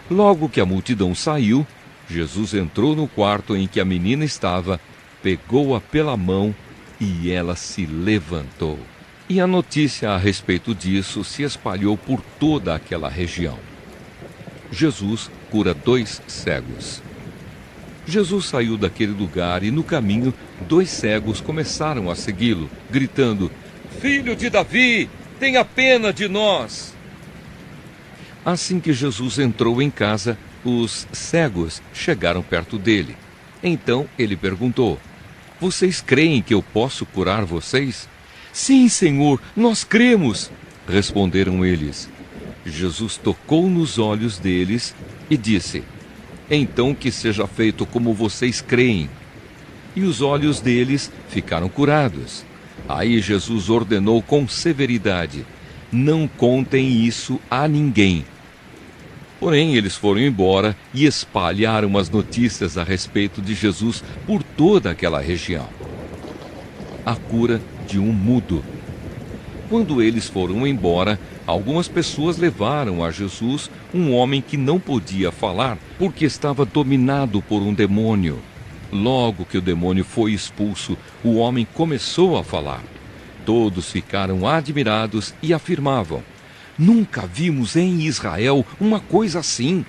Logo que a multidão saiu, Jesus entrou no quarto em que a menina estava, pegou-a pela mão e ela se levantou. E a notícia a respeito disso se espalhou por toda aquela região. Jesus cura 2 cegos. Jesus saiu daquele lugar e no caminho 2 cegos começaram a segui-lo, gritando: Filho de Davi, tenha pena de nós! Assim que Jesus entrou em casa, os cegos chegaram perto dele. Então ele perguntou: vocês creem que eu posso curar vocês? Sim, Senhor, nós cremos, responderam eles. Jesus tocou nos olhos deles e disse: então que seja feito como vocês creem. E os olhos deles ficaram curados. Aí Jesus ordenou com severidade: não contem isso a ninguém. Porém, eles foram embora e espalharam as notícias a respeito de Jesus por toda aquela região. A cura de um mudo. Quando eles foram embora, algumas pessoas levaram a Jesus um homem que não podia falar porque estava dominado por um demônio. Logo que o demônio foi expulso, o homem começou a falar. Todos ficaram admirados e afirmavam: nunca vimos em Israel uma coisa assim.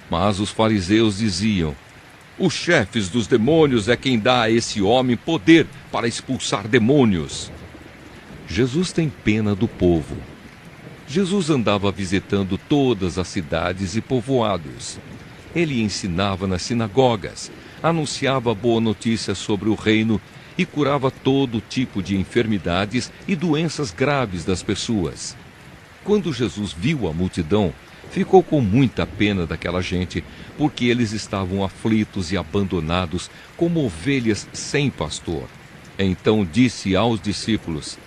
Mas os fariseus diziam: os chefes dos demônios é quem dá a esse homem poder para expulsar demônios. Jesus tem pena do povo. Jesus andava visitando todas as cidades e povoados. Ele ensinava nas sinagogas, anunciava boa notícia sobre o reino e curava todo tipo de enfermidades e doenças graves das pessoas. Quando Jesus viu a multidão, ficou com muita pena daquela gente, porque eles estavam aflitos e abandonados como ovelhas sem pastor. Então disse aos discípulos: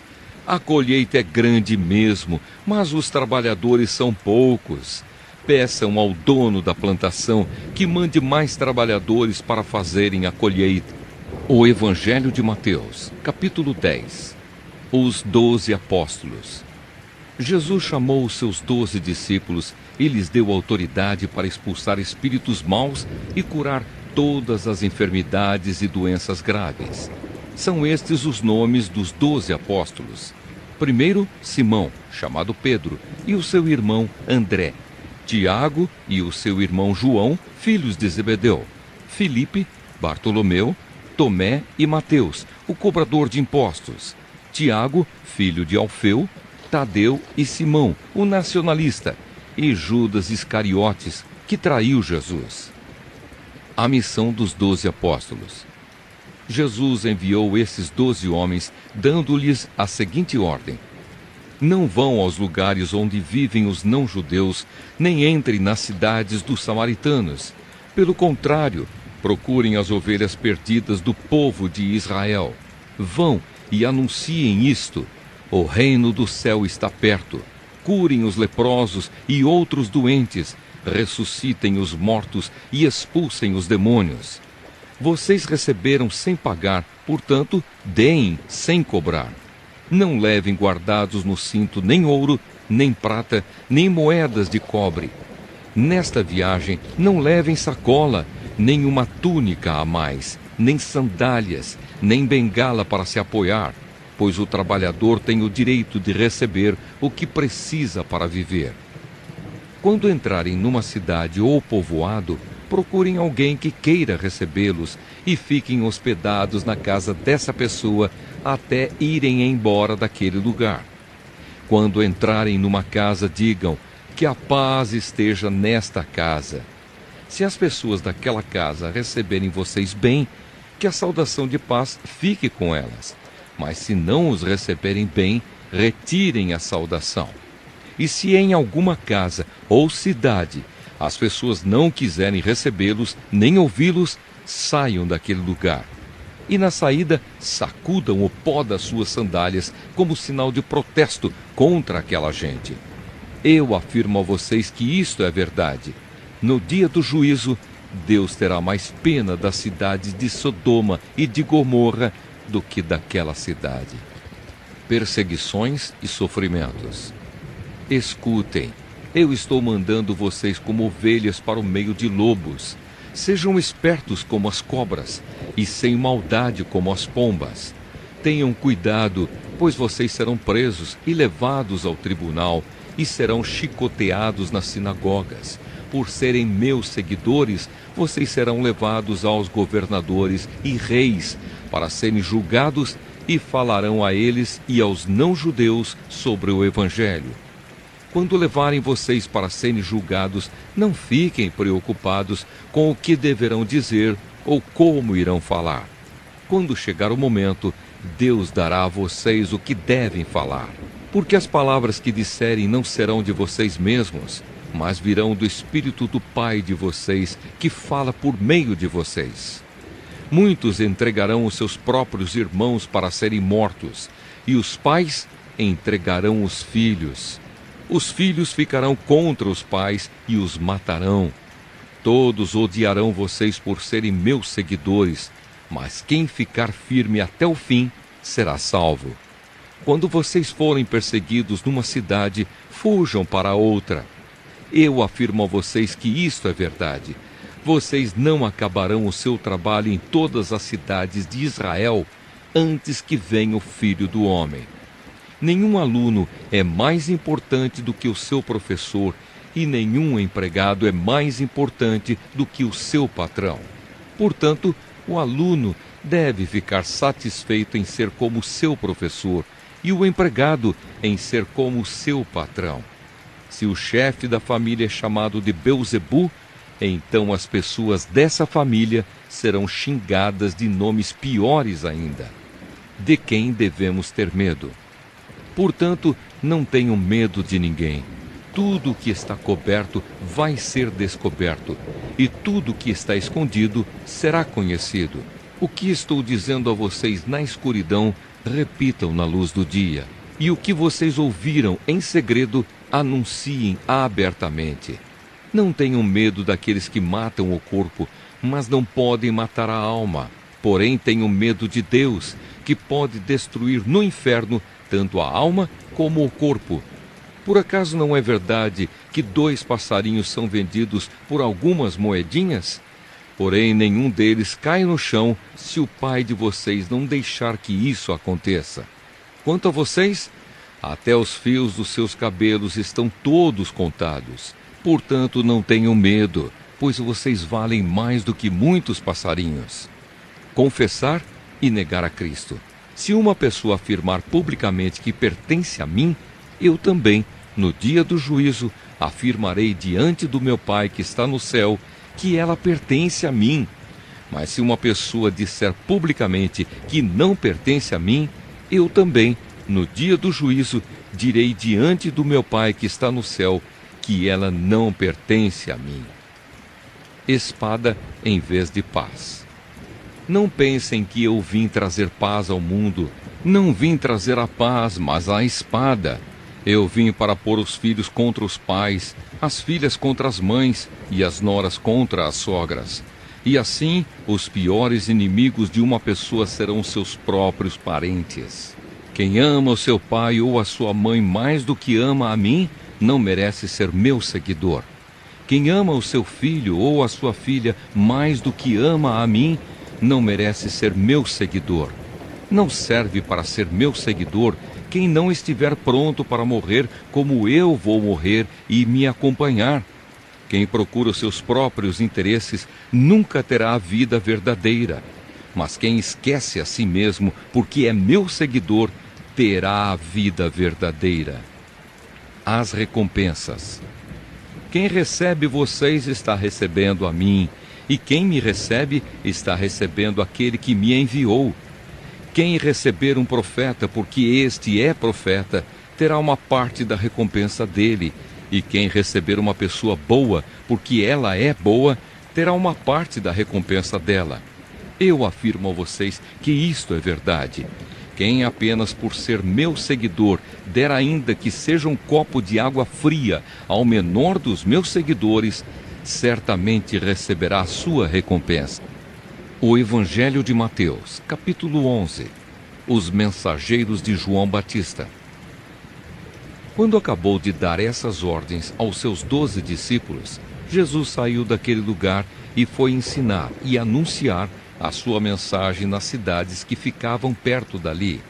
a colheita é grande mesmo, mas os trabalhadores são poucos. Peçam ao dono da plantação que mande mais trabalhadores para fazerem a colheita. O Evangelho de Mateus, capítulo 10. Os 12 apóstolos. Jesus chamou os seus 12 discípulos e lhes deu autoridade para expulsar espíritos maus e curar todas as enfermidades e doenças graves. São estes os nomes dos 12 apóstolos. Primeiro, Simão, chamado Pedro, e o seu irmão André. Tiago e o seu irmão João, filhos de Zebedeu. Filipe, Bartolomeu, Tomé e Mateus, o cobrador de impostos. Tiago, filho de Alfeu, Tadeu e Simão, o nacionalista. E Judas Iscariotes, que traiu Jesus. A missão dos 12 apóstolos. Jesus enviou esses 12 homens, dando-lhes a seguinte ordem: não vão aos lugares onde vivem os não-judeus, nem entrem nas cidades dos samaritanos. Pelo contrário, procurem as ovelhas perdidas do povo de Israel. Vão e anunciem isto: o reino do céu está perto. Curem os leprosos e outros doentes, ressuscitem os mortos e expulsem os demônios. Vocês receberam sem pagar, portanto, deem sem cobrar. Não levem guardados no cinto nem ouro, nem prata, nem moedas de cobre. Nesta viagem, não levem sacola, nem uma túnica a mais, nem sandálias, nem bengala para se apoiar, pois o trabalhador tem o direito de receber o que precisa para viver. Quando entrarem numa cidade ou povoado, procurem alguém que queira recebê-los e fiquem hospedados na casa dessa pessoa até irem embora daquele lugar. Quando entrarem numa casa, digam: Que a paz esteja nesta casa. Se as pessoas daquela casa receberem vocês bem, que a saudação de paz fique com elas. Mas se não os receberem bem, retirem a saudação. E se em alguma casa ou cidade as pessoas não quiserem recebê-los nem ouvi-los, saiam daquele lugar. E na saída, sacudam o pó das suas sandálias como sinal de protesto contra aquela gente. Eu afirmo a vocês que isto é verdade. No dia do juízo, Deus terá mais pena das cidades de Sodoma e de Gomorra do que daquela cidade. Perseguições e sofrimentos. Escutem, eu estou mandando vocês como ovelhas para o meio de lobos. Sejam espertos como as cobras e sem maldade como as pombas. Tenham cuidado, pois vocês serão presos e levados ao tribunal e serão chicoteados nas sinagogas. Por serem meus seguidores, vocês serão levados aos governadores e reis para serem julgados e falarão a eles e aos não-judeus sobre o Evangelho. Quando levarem vocês para serem julgados, não fiquem preocupados com o que deverão dizer ou como irão falar. Quando chegar o momento, Deus dará a vocês o que devem falar. Porque as palavras que disserem não serão de vocês mesmos, mas virão do Espírito do Pai de vocês, que fala por meio de vocês. Muitos entregarão os seus próprios irmãos para serem mortos, e os pais entregarão os filhos. Os filhos ficarão contra os pais e os matarão. Todos odiarão vocês por serem meus seguidores, mas quem ficar firme até o fim será salvo. Quando vocês forem perseguidos numa cidade, fujam para outra. Eu afirmo a vocês que isto é verdade. Vocês não acabarão o seu trabalho em todas as cidades de Israel antes que venha o Filho do Homem. Nenhum aluno é mais importante do que o seu professor, e nenhum empregado é mais importante do que o seu patrão. Portanto, o aluno deve ficar satisfeito em ser como seu professor, e o empregado em ser como seu patrão. Se o chefe da família é chamado de Belzebu, então as pessoas dessa família serão xingadas de nomes piores ainda. De quem devemos ter medo? Portanto, não tenham medo de ninguém. Tudo o que está coberto vai ser descoberto, e tudo o que está escondido será conhecido. O que estou dizendo a vocês na escuridão, repitam na luz do dia. E o que vocês ouviram em segredo, anunciem abertamente. Não tenham medo daqueles que matam o corpo, mas não podem matar a alma. Porém, tenham medo de Deus, que pode destruir no inferno tanto a alma como o corpo. Por acaso não é verdade que 2 passarinhos são vendidos por algumas moedinhas? Porém, nenhum deles cai no chão se o Pai de vocês não deixar que isso aconteça. Quanto a vocês, até os fios dos seus cabelos estão todos contados. Portanto, não tenham medo, pois vocês valem mais do que muitos passarinhos. Confessar e negar a Cristo. Se uma pessoa afirmar publicamente que pertence a mim, eu também, no dia do juízo, afirmarei diante do meu Pai que está no céu, que ela pertence a mim. Mas se uma pessoa disser publicamente que não pertence a mim, eu também, no dia do juízo, direi diante do meu Pai que está no céu, que ela não pertence a mim. Espada em vez de paz. Não pensem que eu vim trazer paz ao mundo. Não vim trazer a paz, mas a espada. Eu vim para pôr os filhos contra os pais, as filhas contra as mães e as noras contra as sogras. E assim, os piores inimigos de uma pessoa serão seus próprios parentes. Quem ama o seu pai ou a sua mãe mais do que ama a mim, não merece ser meu seguidor. Quem ama o seu filho ou a sua filha mais do que ama a mim, não merece ser meu seguidor. Não serve para ser meu seguidor quem não estiver pronto para morrer como eu vou morrer e me acompanhar. Quem procura os seus próprios interesses nunca terá a vida verdadeira. Mas quem esquece a si mesmo porque é meu seguidor, terá a vida verdadeira. As recompensas. Quem recebe vocês está recebendo a mim, e quem me recebe está recebendo aquele que me enviou. Quem receber um profeta, porque este é profeta, terá uma parte da recompensa dele, e quem receber uma pessoa boa, porque ela é boa, terá uma parte da recompensa dela. Eu afirmo a vocês que isto é verdade. Quem apenas por ser meu seguidor der ainda que seja um copo de água fria ao menor dos meus seguidores, certamente receberá a sua recompensa. O Evangelho de Mateus, capítulo 11. Os mensageiros de João Batista. Quando acabou de dar essas ordens aos seus 12 discípulos, Jesus saiu daquele lugar e foi ensinar e anunciar a sua mensagem nas cidades que ficavam perto dali.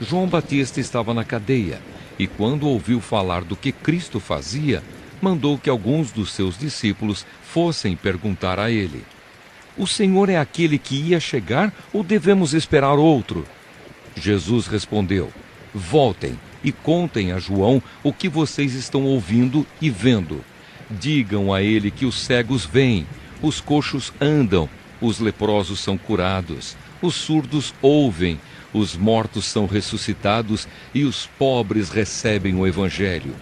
João Batista estava na cadeia e, quando ouviu falar do que Cristo fazia, mandou que alguns dos seus discípulos fossem perguntar a ele: O Senhor é aquele que ia chegar ou devemos esperar outro? Jesus respondeu: Voltem e contem a João o que vocês estão ouvindo e vendo. Digam a ele que os cegos veem, os coxos andam, os leprosos são curados, os surdos ouvem, os mortos são ressuscitados e os pobres recebem o Evangelho.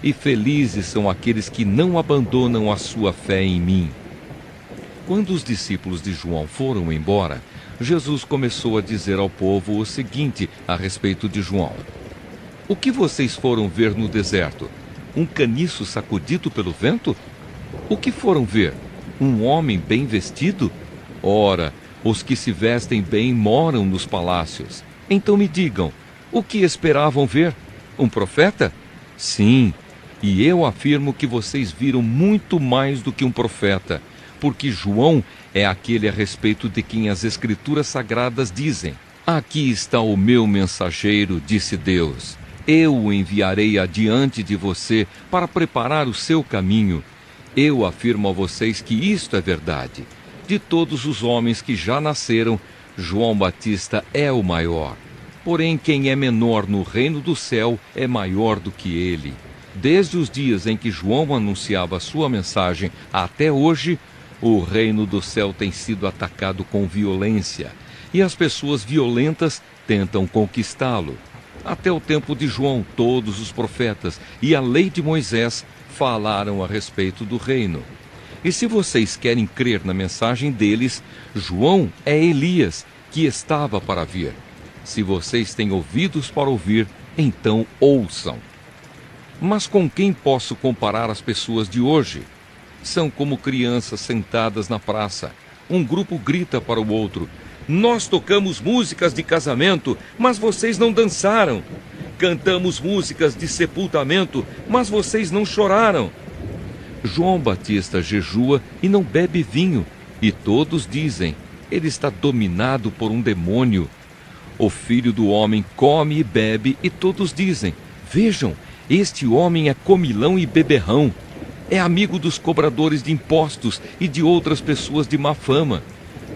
E felizes são aqueles que não abandonam a sua fé em mim. Quando os discípulos de João foram embora, Jesus começou a dizer ao povo o seguinte a respeito de João: O que vocês foram ver no deserto? Um caniço sacudido pelo vento? O que foram ver? Um homem bem vestido? Ora, os que se vestem bem moram nos palácios. Então me digam, o que esperavam ver? Um profeta? Sim, e eu afirmo que vocês viram muito mais do que um profeta, porque João é aquele a respeito de quem as Escrituras Sagradas dizem: Aqui está o meu mensageiro, disse Deus. Eu o enviarei adiante de você para preparar o seu caminho. Eu afirmo a vocês que isto é verdade. De todos os homens que já nasceram, João Batista é o maior. Porém, quem é menor no reino do céu é maior do que ele. Desde os dias em que João anunciava a sua mensagem até hoje, o reino do céu tem sido atacado com violência, e as pessoas violentas tentam conquistá-lo. Até o tempo de João, todos os profetas e a lei de Moisés falaram a respeito do reino. E se vocês querem crer na mensagem deles, João é Elias, que estava para vir. Se vocês têm ouvidos para ouvir, então ouçam. Mas com quem posso comparar as pessoas de hoje? São como crianças sentadas na praça. Um grupo grita para o outro: Nós tocamos músicas de casamento, mas vocês não dançaram. Cantamos músicas de sepultamento, mas vocês não choraram. João Batista jejua e não bebe vinho, e todos dizem: ele está dominado por um demônio. O Filho do Homem come e bebe, e todos dizem: Vejam, este homem é comilão e beberrão. É amigo dos cobradores de impostos e de outras pessoas de má fama.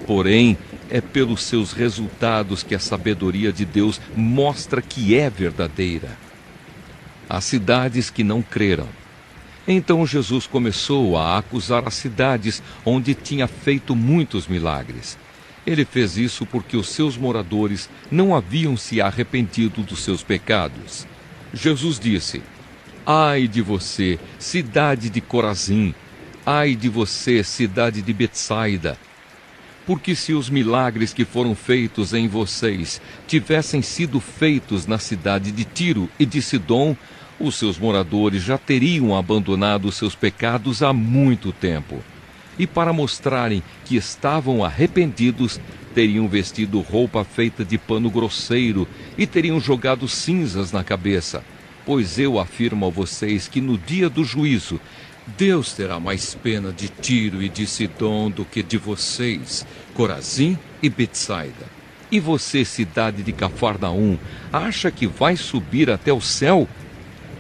Porém, é pelos seus resultados que a sabedoria de Deus mostra que é verdadeira. As cidades que não creram. Então Jesus começou a acusar as cidades onde tinha feito muitos milagres. Ele fez isso porque os seus moradores não haviam se arrependido dos seus pecados. Jesus disse: Ai de você, cidade de Corazim! Ai de você, cidade de Betsaida! Porque se os milagres que foram feitos em vocês tivessem sido feitos na cidade de Tiro e de Sidom, os seus moradores já teriam abandonado os seus pecados há muito tempo. E para mostrarem que estavam arrependidos, teriam vestido roupa feita de pano grosseiro e teriam jogado cinzas na cabeça. Pois eu afirmo a vocês que no dia do juízo, Deus terá mais pena de Tiro e de Sidom do que de vocês, Corazim e Betsaida. E você, cidade de Cafarnaum, acha que vai subir até o céu?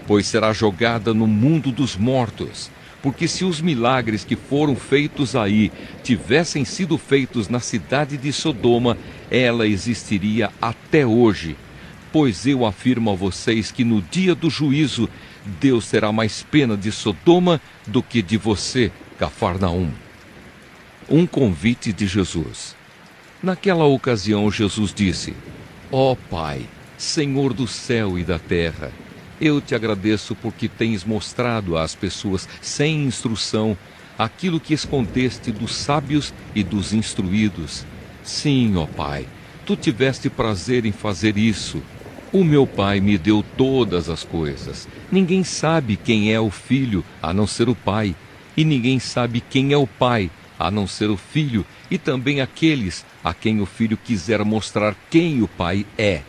Pois será jogada no mundo dos mortos. Porque se os milagres que foram feitos aí tivessem sido feitos na cidade de Sodoma, ela existiria até hoje. pois eu afirmo a vocês que no dia do juízo, Deus terá mais pena de Sodoma do que de você, Cafarnaum. Um convite de Jesus. Naquela ocasião, Jesus disse: Ó Pai, Senhor do céu e da terra, eu te agradeço porque tens mostrado às pessoas sem instrução aquilo que escondeste dos sábios e dos instruídos. Sim, ó Pai, tu tiveste prazer em fazer isso. O meu Pai me deu todas as coisas. Ninguém sabe quem é o Filho, a não ser o Pai. E ninguém sabe quem é o Pai, a não ser o Filho, e também aqueles a quem o Filho quiser mostrar quem o Pai é.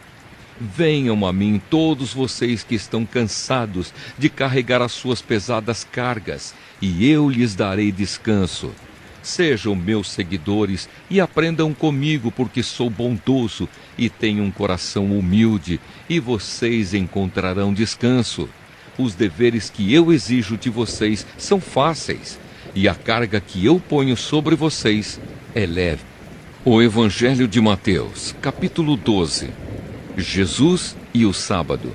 Venham a mim todos vocês que estão cansados de carregar as suas pesadas cargas, e eu lhes darei descanso. Sejam meus seguidores e aprendam comigo, porque sou bondoso e tenho um coração humilde, e vocês encontrarão descanso. Os deveres que eu exijo de vocês são fáceis, e a carga que eu ponho sobre vocês é leve. O Evangelho de Mateus, capítulo 12. Jesus e o sábado.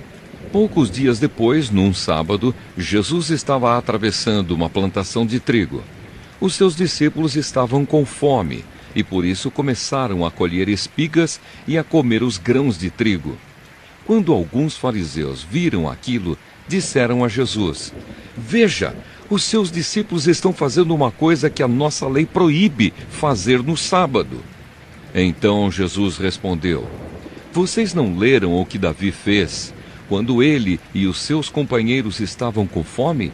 Poucos dias depois, num sábado, Jesus estava atravessando uma plantação de trigo. Os seus discípulos estavam com fome e por isso começaram a colher espigas e a comer os grãos de trigo. Quando alguns fariseus viram aquilo, disseram a Jesus: Veja, os seus discípulos estão fazendo uma coisa que a nossa lei proíbe fazer no sábado. Então Jesus respondeu: Vocês não leram o que Davi fez, quando ele e os seus companheiros estavam com fome?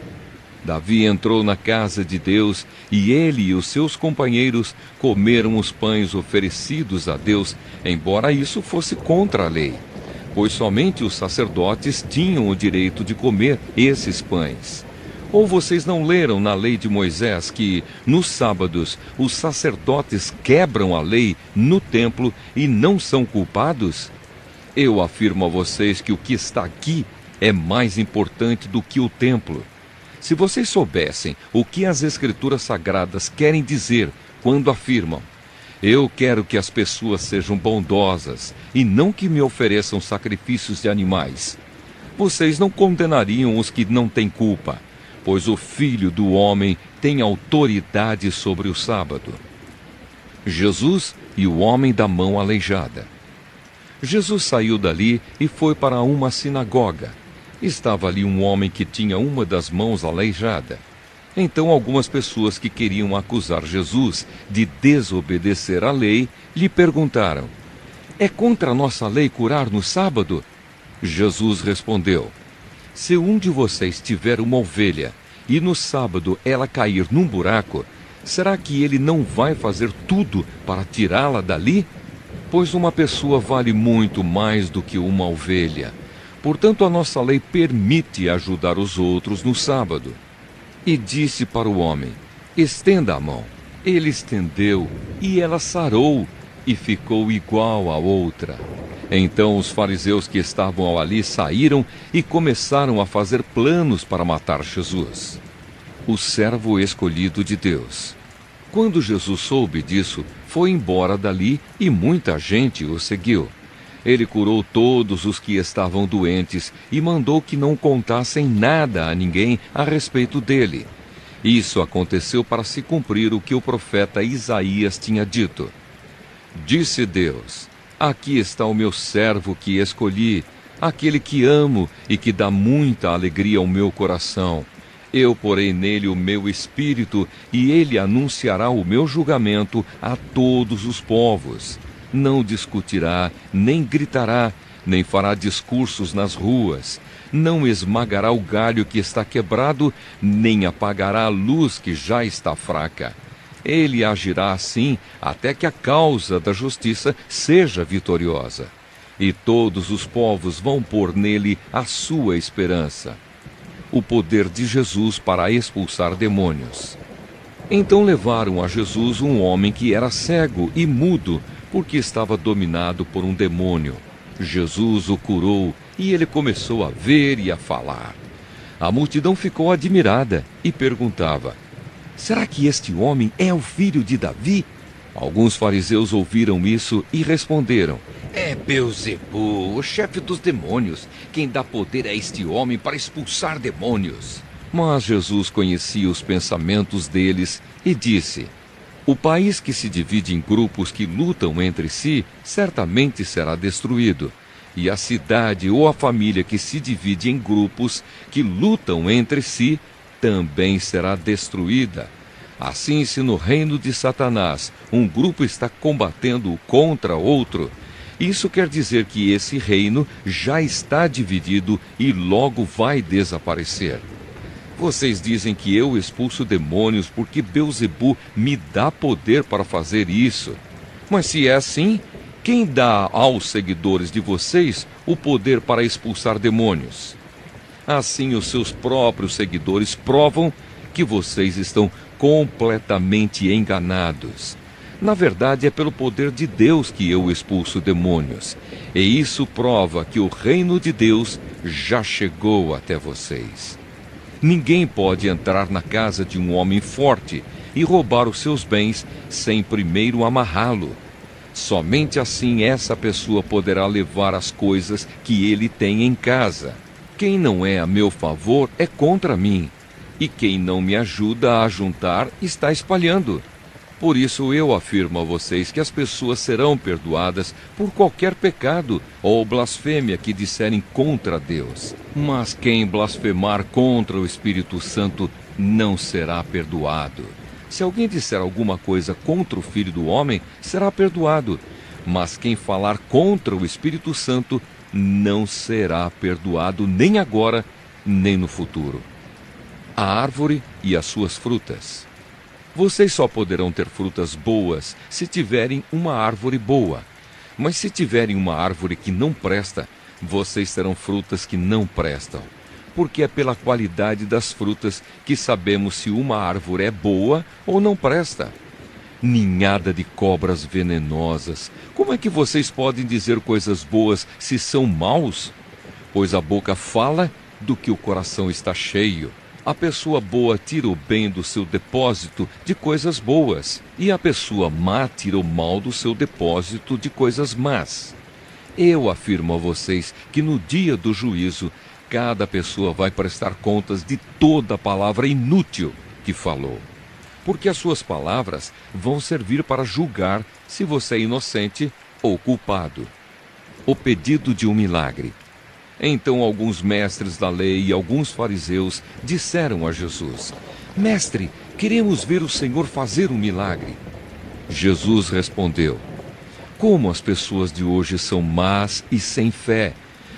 Davi entrou na casa de Deus e ele e os seus companheiros comeram os pães oferecidos a Deus, embora isso fosse contra a lei, pois somente os sacerdotes tinham o direito de comer esses pães. Ou vocês não leram na lei de Moisés que, nos sábados, os sacerdotes quebram a lei no templo e não são culpados? Eu afirmo a vocês que o que está aqui é mais importante do que o templo. Se vocês soubessem o que as Escrituras Sagradas querem dizer quando afirmam: Eu quero que as pessoas sejam bondosas e não que me ofereçam sacrifícios de animais, vocês não condenariam os que não têm culpa, pois o Filho do Homem tem autoridade sobre o sábado. Jesus e o homem da mão aleijada. Jesus saiu dali e foi para uma sinagoga. Estava ali um homem que tinha uma das mãos aleijada. Então algumas pessoas que queriam acusar Jesus de desobedecer à lei lhe perguntaram: É contra a nossa lei curar no sábado? Jesus respondeu: Se um de vocês tiver uma ovelha e no sábado ela cair num buraco, será que ele não vai fazer tudo para tirá-la dali? Pois uma pessoa vale muito mais do que uma ovelha. Portanto, a nossa lei permite ajudar os outros no sábado. E disse para o homem: Estenda a mão. Ele estendeu, e ela sarou, e ficou igual à outra. Então os fariseus que estavam ali saíram e começaram a fazer planos para matar Jesus. O servo escolhido de Deus. Quando Jesus soube disso, foi embora dali e muita gente o seguiu. Ele curou todos os que estavam doentes e mandou que não contassem nada a ninguém a respeito dele. Isso aconteceu para se cumprir o que o profeta Isaías tinha dito. Disse Deus: Aqui está o meu servo que escolhi, aquele que amo e que dá muita alegria ao meu coração. Eu porei nele o meu espírito e ele anunciará o meu julgamento a todos os povos. Não discutirá, nem gritará, nem fará discursos nas ruas. Não esmagará o galho que está quebrado, nem apagará a luz que já está fraca. Ele agirá assim até que a causa da justiça seja vitoriosa. E todos os povos vão pôr nele a sua esperança. O poder de Jesus para expulsar demônios. Então levaram a Jesus um homem que era cego e mudo, porque estava dominado por um demônio. Jesus o curou e ele começou a ver e a falar. A multidão ficou admirada e perguntava: Será que este homem é o filho de Davi? Alguns fariseus ouviram isso e responderam: É Beelzebu, o chefe dos demônios, quem dá poder a este homem para expulsar demônios. Mas Jesus conhecia os pensamentos deles e disse: O país que se divide em grupos que lutam entre si, certamente será destruído. E a cidade ou a família que se divide em grupos que lutam entre si, também será destruída. Assim, se no reino de Satanás um grupo está combatendo contra outro, isso quer dizer que esse reino já está dividido e logo vai desaparecer. Vocês dizem que eu expulso demônios porque Beelzebu me dá poder para fazer isso. Mas se é assim, quem dá aos seguidores de vocês o poder para expulsar demônios? Assim, os seus próprios seguidores provam que vocês estão completamente enganados. Na verdade, é pelo poder de Deus que eu expulso demônios. E isso prova que o reino de Deus já chegou até vocês. Ninguém pode entrar na casa de um homem forte e roubar os seus bens sem primeiro amarrá-lo. Somente assim essa pessoa poderá levar as coisas que ele tem em casa. Quem não é a meu favor é contra mim, e quem não me ajuda a juntar está espalhando. Por isso eu afirmo a vocês que as pessoas serão perdoadas por qualquer pecado ou blasfêmia que disserem contra Deus. Mas quem blasfemar contra o Espírito Santo não será perdoado. Se alguém disser alguma coisa contra o Filho do Homem, será perdoado. Mas quem falar contra o Espírito Santo não será perdoado nem agora, nem no futuro. A árvore e as suas frutas. Vocês só poderão ter frutas boas se tiverem uma árvore boa. Mas se tiverem uma árvore que não presta, vocês terão frutas que não prestam. Porque é pela qualidade das frutas que sabemos se uma árvore é boa ou não presta. Ninhada de cobras venenosas, como é que vocês podem dizer coisas boas se são maus? Pois a boca fala do que o coração está cheio. A pessoa boa tira o bem do seu depósito de coisas boas, e a pessoa má tira o mal do seu depósito de coisas más. Eu afirmo a vocês que no dia do juízo, cada pessoa vai prestar contas de toda a palavra inútil que falou. Porque as suas palavras vão servir para julgar se você é inocente ou culpado. O pedido de um milagre. Então alguns mestres da lei e alguns fariseus disseram a Jesus: Mestre, queremos ver o Senhor fazer um milagre. Jesus respondeu: Como as pessoas de hoje são más e sem fé!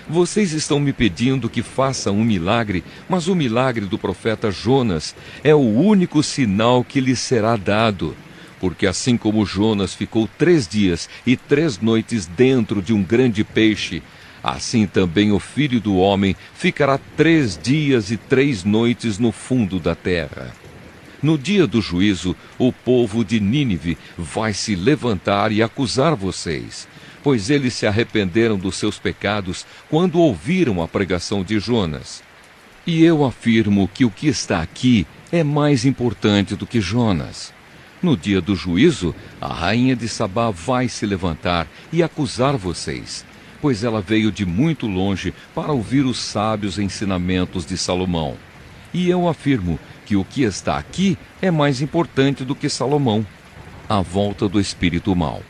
Vocês estão me pedindo que faça um milagre, mas o milagre do profeta Jonas é o único sinal que lhes será dado. Porque assim como Jonas ficou 3 dias e 3 noites dentro de um grande peixe, assim também o Filho do Homem ficará 3 dias e 3 noites no fundo da terra. No dia do juízo, o povo de Nínive vai se levantar e acusar vocês, pois eles se arrependeram dos seus pecados quando ouviram a pregação de Jonas. E eu afirmo que o que está aqui é mais importante do que Jonas. No dia do juízo, a rainha de Sabá vai se levantar e acusar vocês, pois ela veio de muito longe para ouvir os sábios ensinamentos de Salomão. E eu afirmo que o que está aqui é mais importante do que Salomão, a volta do espírito mau.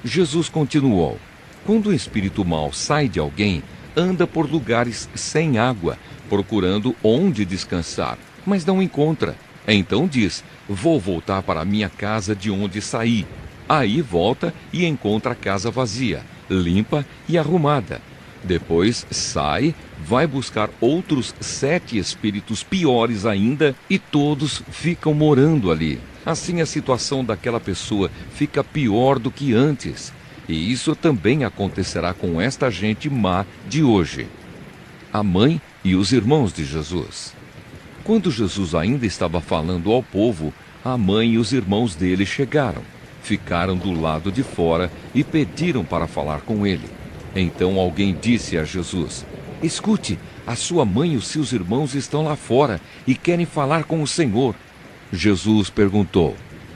Jesus continuou: Quando o espírito mau sai de alguém, anda por lugares sem água, procurando onde descansar, mas não encontra. Então diz: Vou voltar para a minha casa de onde saí. Aí volta e encontra a casa vazia, limpa e arrumada. Depois sai, vai buscar outros 7 espíritos piores ainda e todos ficam morando ali. Assim a situação daquela pessoa fica pior do que antes. E isso também acontecerá com esta gente má de hoje. A mãe e os irmãos de Jesus. Quando Jesus ainda estava falando ao povo, a mãe e os irmãos dele chegaram. Ficaram do lado de fora e pediram para falar com ele. Então alguém disse a Jesus: Escute, a sua mãe e os seus irmãos estão lá fora e querem falar com o Senhor. Jesus perguntou: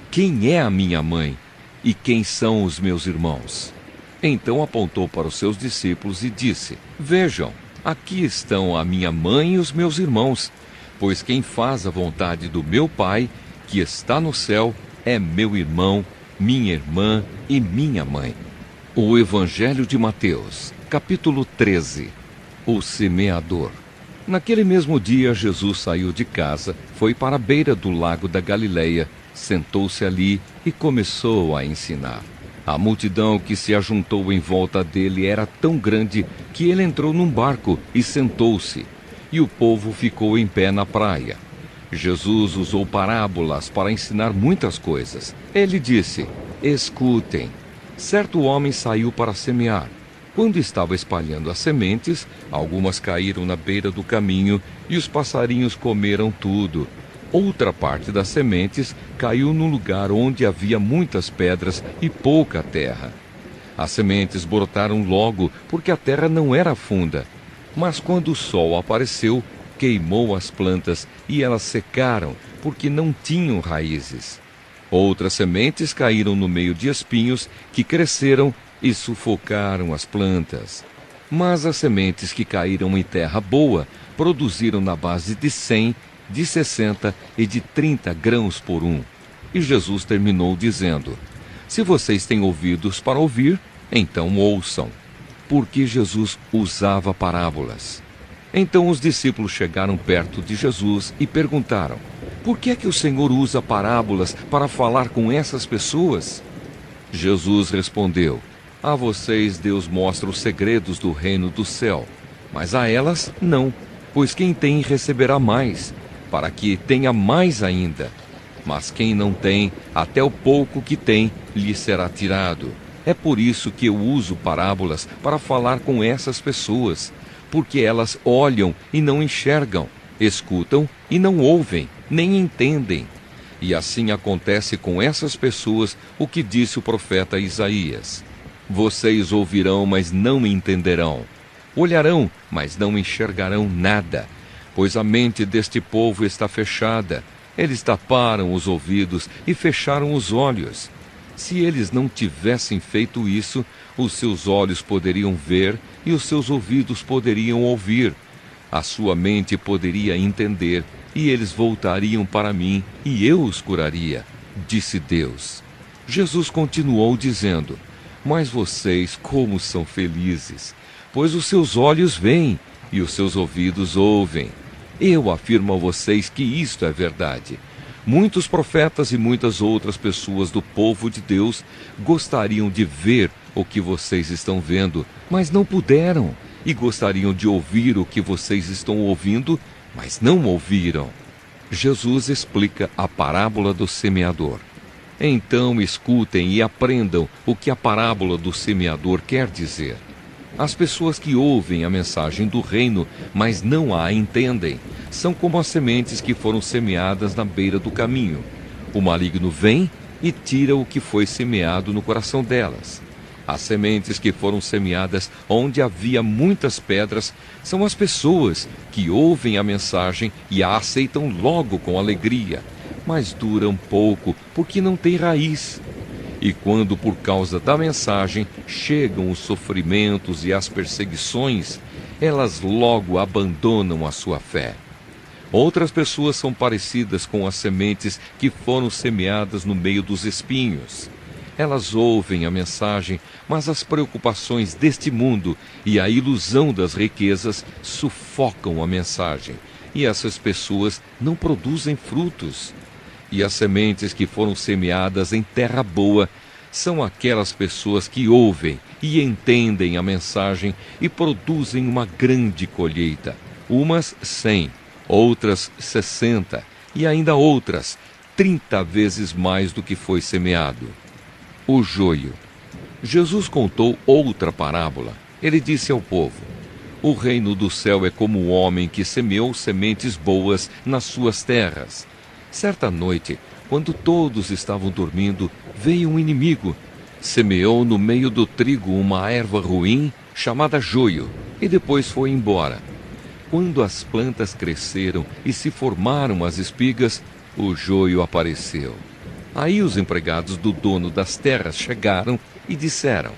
Quem é a minha mãe? E quem são os meus irmãos? Então apontou para os seus discípulos e disse: Vejam, aqui estão a minha mãe e os meus irmãos, pois quem faz a vontade do meu Pai, que está no céu, é meu irmão, minha irmã e minha mãe. O Evangelho de Mateus, capítulo 13. O semeador. Naquele mesmo dia, Jesus saiu de casa, foi para a beira do lago da Galileia, sentou-se ali e começou a ensinar. A multidão que se ajuntou em volta dele era tão grande que ele entrou num barco e sentou-se, e o povo ficou em pé na praia. Jesus usou parábolas para ensinar muitas coisas. Ele disse: Escutem. Certo homem saiu para semear. Quando estava espalhando as sementes, algumas caíram na beira do caminho e os passarinhos comeram tudo. Outra parte das sementes caiu num lugar onde havia muitas pedras e pouca terra. As sementes brotaram logo, porque a terra não era funda. Mas quando o sol apareceu, queimou as plantas e elas secaram, porque não tinham raízes. Outras sementes caíram no meio de espinhos que cresceram e sufocaram as plantas. Mas as sementes que caíram em terra boa produziram na base de 100, de 60 e de 30 grãos por um. E Jesus terminou dizendo: Se vocês têm ouvidos para ouvir, então ouçam. Porque Jesus usava parábolas. Então os discípulos chegaram perto de Jesus e perguntaram: Por que é que o Senhor usa parábolas para falar com essas pessoas? Jesus respondeu: A vocês Deus mostra os segredos do reino do céu, mas a elas não, pois quem tem receberá mais, para que tenha mais ainda. Mas quem não tem, até o pouco que tem, lhe será tirado. É por isso que eu uso parábolas para falar com essas pessoas, porque elas olham e não enxergam, escutam e não ouvem, nem entendem. E assim acontece com essas pessoas o que disse o profeta Isaías: Vocês ouvirão, mas não entenderão. Olharão, mas não enxergarão nada. Pois a mente deste povo está fechada. Eles taparam os ouvidos e fecharam os olhos. Se eles não tivessem feito isso, os seus olhos poderiam ver e os seus ouvidos poderiam ouvir. A sua mente poderia entender e eles voltariam para mim e eu os curaria, disse Deus. Jesus continuou dizendo: Mas vocês como são felizes, pois os seus olhos veem e os seus ouvidos ouvem. Eu afirmo a vocês que isto é verdade. Muitos profetas e muitas outras pessoas do povo de Deus gostariam de ver o que vocês estão vendo, mas não puderam, e gostariam de ouvir o que vocês estão ouvindo, mas não ouviram. Jesus explica a parábola do semeador. Então escutem e aprendam o que a parábola do semeador quer dizer. As pessoas que ouvem a mensagem do reino, mas não a entendem, são como as sementes que foram semeadas na beira do caminho. O maligno vem e tira o que foi semeado no coração delas. As sementes que foram semeadas onde havia muitas pedras são as pessoas que ouvem a mensagem e a aceitam logo com alegria, mas duram pouco porque não têm raiz. E quando por causa da mensagem chegam os sofrimentos e as perseguições, elas logo abandonam a sua fé. Outras pessoas são parecidas com as sementes que foram semeadas no meio dos espinhos. Elas ouvem a mensagem, mas as preocupações deste mundo e a ilusão das riquezas sufocam a mensagem, e essas pessoas não produzem frutos. E as sementes que foram semeadas em terra boa são aquelas pessoas que ouvem e entendem a mensagem e produzem uma grande colheita. Umas 100, outras 60 e ainda outras 30 vezes mais do que foi semeado. O joio. Jesus contou outra parábola. Ele disse ao povo: O reino do céu é como um homem que semeou sementes boas nas suas terras. Certa noite, quando todos estavam dormindo, veio um inimigo. Semeou no meio do trigo uma erva ruim, chamada joio, e depois foi embora. Quando as plantas cresceram e se formaram as espigas, o joio apareceu. Aí os empregados do dono das terras chegaram e disseram: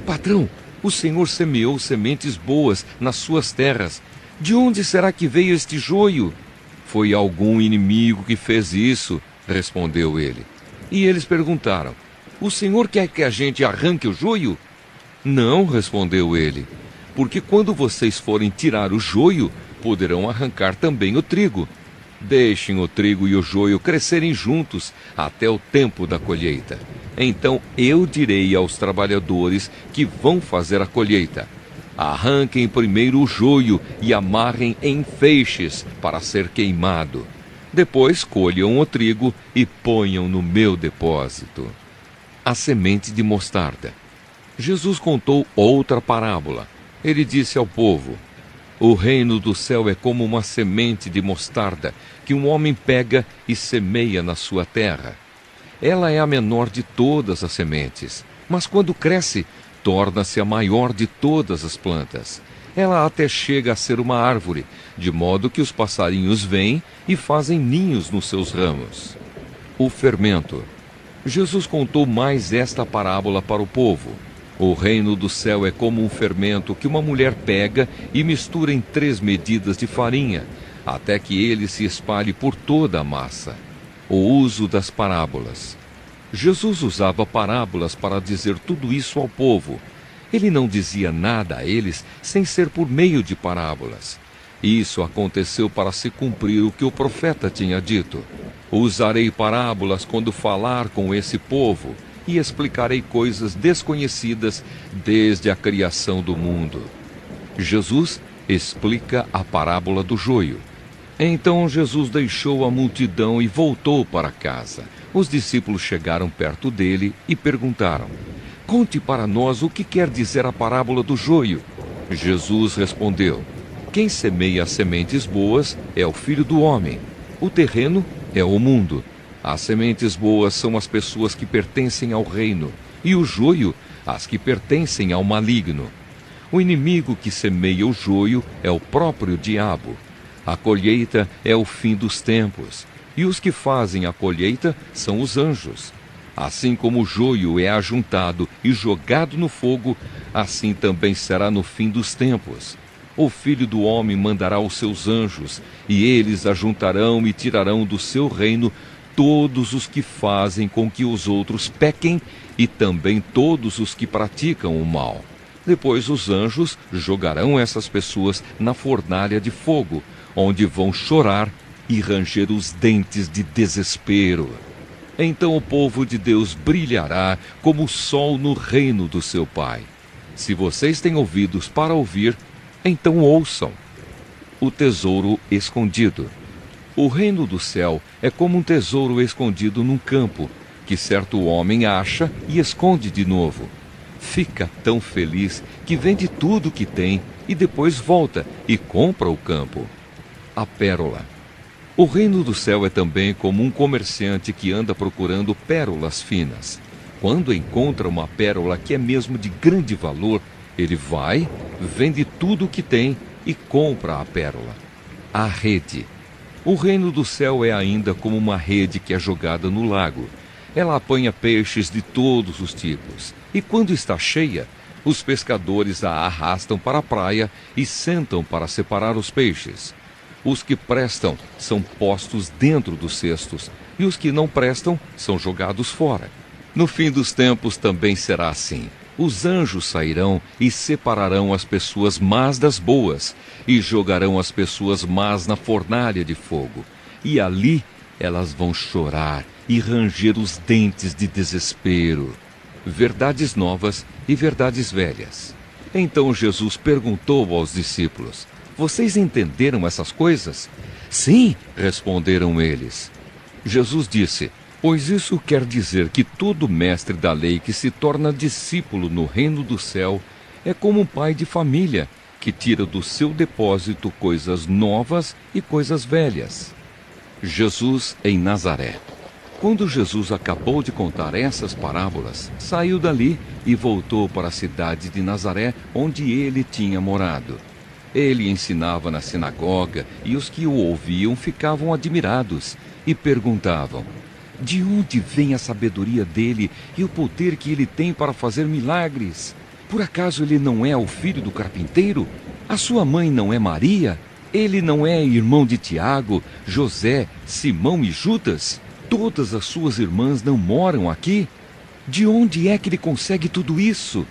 Patrão, o senhor semeou sementes boas nas suas terras. De onde será que veio este joio? Foi algum inimigo que fez isso, respondeu ele. E eles perguntaram: O senhor quer que a gente arranque o joio? Não, respondeu ele, porque quando vocês forem tirar o joio, poderão arrancar também o trigo. Deixem o trigo e o joio crescerem juntos até o tempo da colheita. Então eu direi aos trabalhadores que vão fazer a colheita: arranquem primeiro o joio e amarrem em feixes para ser queimado. Depois colham o trigo e ponham no meu depósito. A semente de mostarda. Jesus contou outra parábola. Ele disse ao povo: O reino do céu é como uma semente de mostarda que um homem pega e semeia na sua terra. Ela é a menor de todas as sementes, mas quando cresce, torna-se a maior de todas as plantas. Ela até chega a ser uma árvore, de modo que os passarinhos vêm e fazem ninhos nos seus ramos. O fermento. Jesus contou mais esta parábola para o povo. O reino do céu é como um fermento que uma mulher pega e mistura em 3 medidas de farinha, até que ele se espalhe por toda a massa. O uso das parábolas. Jesus usava parábolas para dizer tudo isso ao povo. Ele não dizia nada a eles sem ser por meio de parábolas. Isso aconteceu para se cumprir o que o profeta tinha dito: Usarei parábolas quando falar com esse povo, e explicarei coisas desconhecidas desde a criação do mundo. Jesus explica a parábola do joio. Então Jesus deixou a multidão e voltou para casa. Os discípulos chegaram perto dele e perguntaram: Conte para nós o que quer dizer a parábola do joio. Jesus respondeu: Quem semeia as sementes boas é o Filho do Homem. O terreno é o mundo. As sementes boas são as pessoas que pertencem ao reino, e o joio, as que pertencem ao maligno. O inimigo que semeia o joio é o próprio diabo. A colheita é o fim dos tempos, e os que fazem a colheita são os anjos. Assim como o joio é ajuntado e jogado no fogo, assim também será no fim dos tempos. O Filho do Homem mandará os seus anjos, e eles ajuntarão e tirarão do seu reino todos os que fazem com que os outros pequem e também todos os que praticam o mal. Depois os anjos jogarão essas pessoas na fornalha de fogo, onde vão chorar e ranger os dentes de desespero. Então o povo de Deus brilhará como o sol no reino do seu Pai. Se vocês têm ouvidos para ouvir, então ouçam. O tesouro escondido. O reino do céu é como um tesouro escondido num campo, que certo homem acha e esconde de novo. Fica tão feliz que vende tudo o que tem e depois volta e compra o campo. A pérola. O reino do céu é também como um comerciante que anda procurando pérolas finas. Quando encontra uma pérola que é mesmo de grande valor, ele vai, vende tudo o que tem e compra a pérola. A rede. O reino do céu é ainda como uma rede que é jogada no lago. Ela apanha peixes de todos os tipos. E quando está cheia, os pescadores a arrastam para a praia e sentam para separar os peixes. Os que prestam são postos dentro dos cestos, e os que não prestam são jogados fora. No fim dos tempos também será assim. Os anjos sairão e separarão as pessoas más das boas, e jogarão as pessoas más na fornalha de fogo. E ali elas vão chorar e ranger os dentes de desespero. Verdades novas e verdades velhas. Então Jesus perguntou aos discípulos: Vocês entenderam essas coisas? Sim, responderam eles. Jesus disse: Pois isso quer dizer que todo mestre da lei que se torna discípulo no reino do céu é como um pai de família que tira do seu depósito coisas novas e coisas velhas. Jesus em Nazaré. Quando Jesus acabou de contar essas parábolas, saiu dali e voltou para a cidade de Nazaré, onde ele tinha morado. Ele ensinava na sinagoga e os que o ouviam ficavam admirados e perguntavam: De onde vem a sabedoria dele e o poder que ele tem para fazer milagres? Por acaso ele não é o filho do carpinteiro? A sua mãe não é Maria? Ele não é irmão de Tiago, José, Simão e Judas? Todas as suas irmãs não moram aqui? De onde é que ele consegue tudo isso?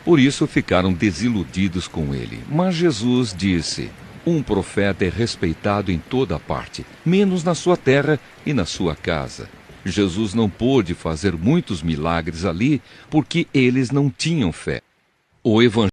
Por isso ficaram desiludidos com ele. Mas Jesus disse: um profeta é respeitado em toda parte, menos na sua terra e na sua casa. Jesus não pôde fazer muitos milagres ali porque eles não tinham fé. O Evangelho